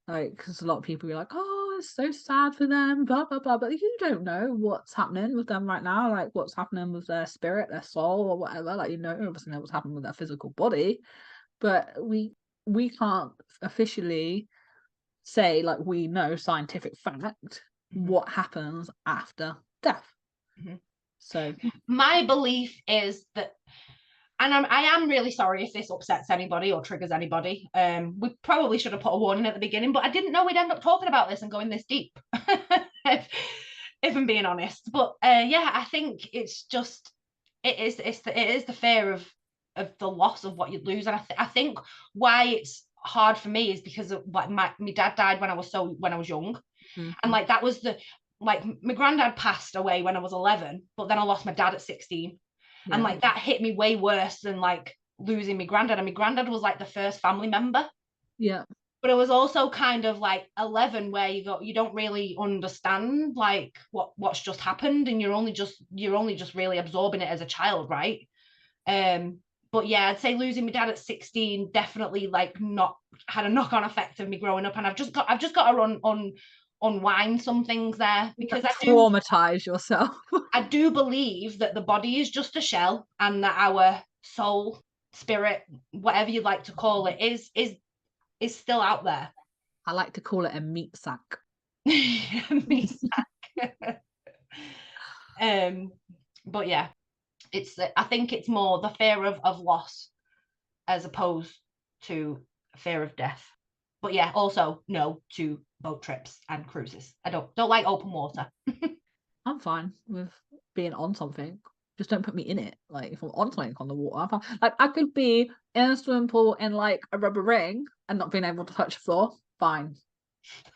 Like, because a lot of people be like, oh, it's so sad for them, blah, blah, blah. But you don't know what's happening with them right now, like what's happening with their spirit, their soul, or whatever. Like, obviously know what's happening with their physical body. But we can't officially say, like, we know scientific fact what happens after death. So
my belief is that, and I am really sorry if this upsets anybody or triggers anybody. We probably should have put a warning at the beginning, but I didn't know we'd end up talking about this and going this deep, if I'm being honest. But yeah, I think it's just it is the fear of the loss of what you lose, and I think why it's hard for me is because of, like my dad died when I was young, and like that was like my granddad passed away when I was 11, but then I lost my dad at 16. And like that hit me way worse than like losing my granddad. And my granddad was like the first family member.
Yeah.
But it was also kind of like 11 where you don't really understand like what's just happened, and you're only just really absorbing it as a child, right? But yeah, I'd say losing my dad at 16 definitely like not had a knock-on effect of me growing up, and I've just got to unwind some things there, because I
traumatize yourself.
I do believe that the body is just a shell, and that our soul, spirit, whatever you'd like to call it, is still out there.
I like to call it a meat sack.
Meat sack. But yeah, I think it's more the fear of loss as opposed to fear of death. But yeah, also no to boat trips and cruises. I don't like open water.
I'm fine with being on something. Just don't put me in it. Like if I'm on something on the water, I'm fine. Like I could be in a swimming pool in like a rubber ring and not being able to touch the floor. Fine.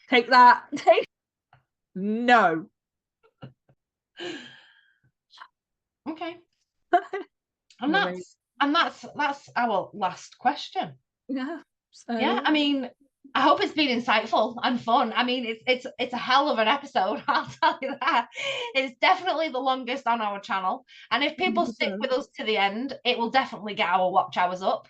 Take that. No.
Okay. And that's our last question.
Yeah. So...
Yeah, I mean, I hope it's been insightful and fun. I mean, it's a hell of an episode, I'll tell you that. It's definitely the longest on our channel. And if people stick with us to the end, it will definitely get our watch hours up,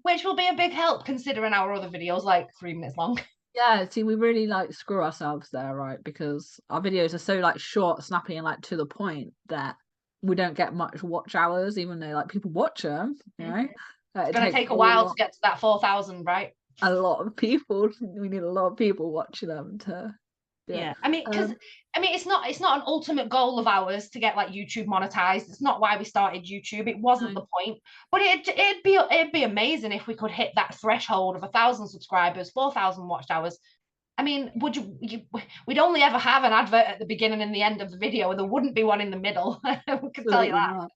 which will be a big help considering our other videos like 3 minutes long.
Yeah, see, we really like screw ourselves there, right? Because our videos are so like short, snappy, and like to the point that we don't get much watch hours, even though like people watch them, you know?
It's going to take a while to get to that 4,000, right?
A lot of people. We need a lot of people watching them to.
Yeah, I mean, because it's not an ultimate goal of ours to get like YouTube monetized. It's not why we started YouTube. It wasn't the point. But it'd be amazing if we could hit that threshold of 1,000 subscribers, 4,000 watch hours. I mean, we'd only ever have an advert at the beginning and the end of the video, and there wouldn't be one in the middle. We could tell you that.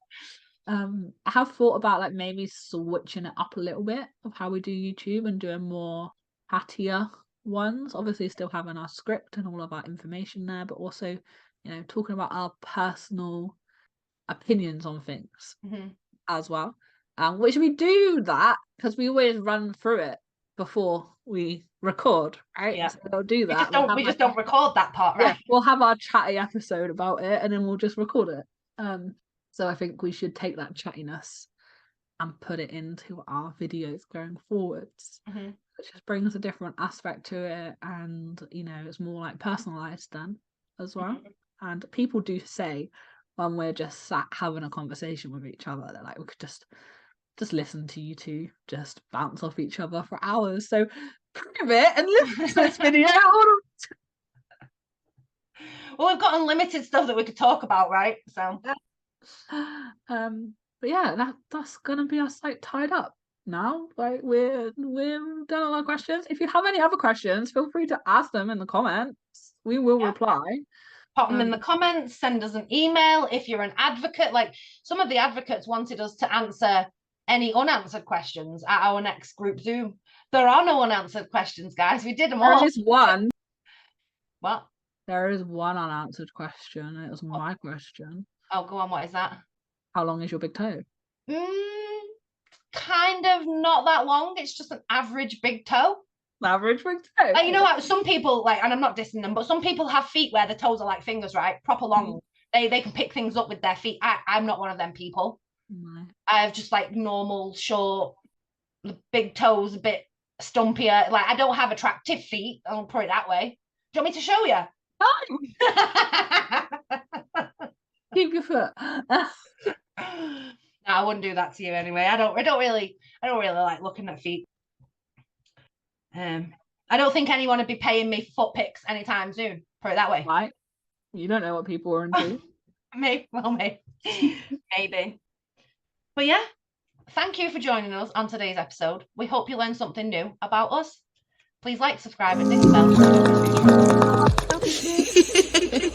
I have thought about like maybe switching it up a little bit of how we do YouTube and doing more cattier ones. Obviously still having our script and all of our information there, but also, you know, talking about our personal opinions on things as well. Which we do that because we always run through it before we record, right?
Yeah.
So we'll do that.
We just don't record that part, right?
Yeah, we'll have our chatty episode about it and then we'll just record it. So I think we should take that chattiness and put it into our videos going forwards. It just brings a different aspect to it, and you know, it's more like personalized then as well. And people do say when we're just sat having a conversation with each other that like we could just listen to you two just bounce off each other for hours. So prove it and listen to this video.
Well, we've got unlimited stuff that we could talk about, right? So
but yeah, that's gonna be us like tied up now. Like we're done all our questions. If you have any other questions, feel free to ask them in the comments. We will reply.
Pop them in the comments, send us an email if you're an advocate. Like some of the advocates wanted us to answer any unanswered questions at our next group Zoom. There are no unanswered questions, guys. We did them all.
There is one.
What?
There is one unanswered question. It was my question.
Oh, go on. What is that?
How long is your big toe?
Kind of not that long. It's just an average big toe.
Average big toe.
You know what? Some people like, and I'm not dissing them, but some people have feet where the toes are like fingers, right? Proper long. They can pick things up with their feet. I'm not one of them people.
No.
I have just like normal, short, big toes, a bit stumpier. Like I don't have attractive feet. I'll put it that way. Do you want me to show you?
Keep your foot.
No, I wouldn't do that to you anyway. I don't really like looking at feet. I don't think anyone would be paying me foot pics anytime soon. Put it that way.
Right. You don't know what people are into.
Maybe. But yeah, thank you for joining us on today's episode. We hope you learned something new about us. Please like, subscribe, and ding the bell.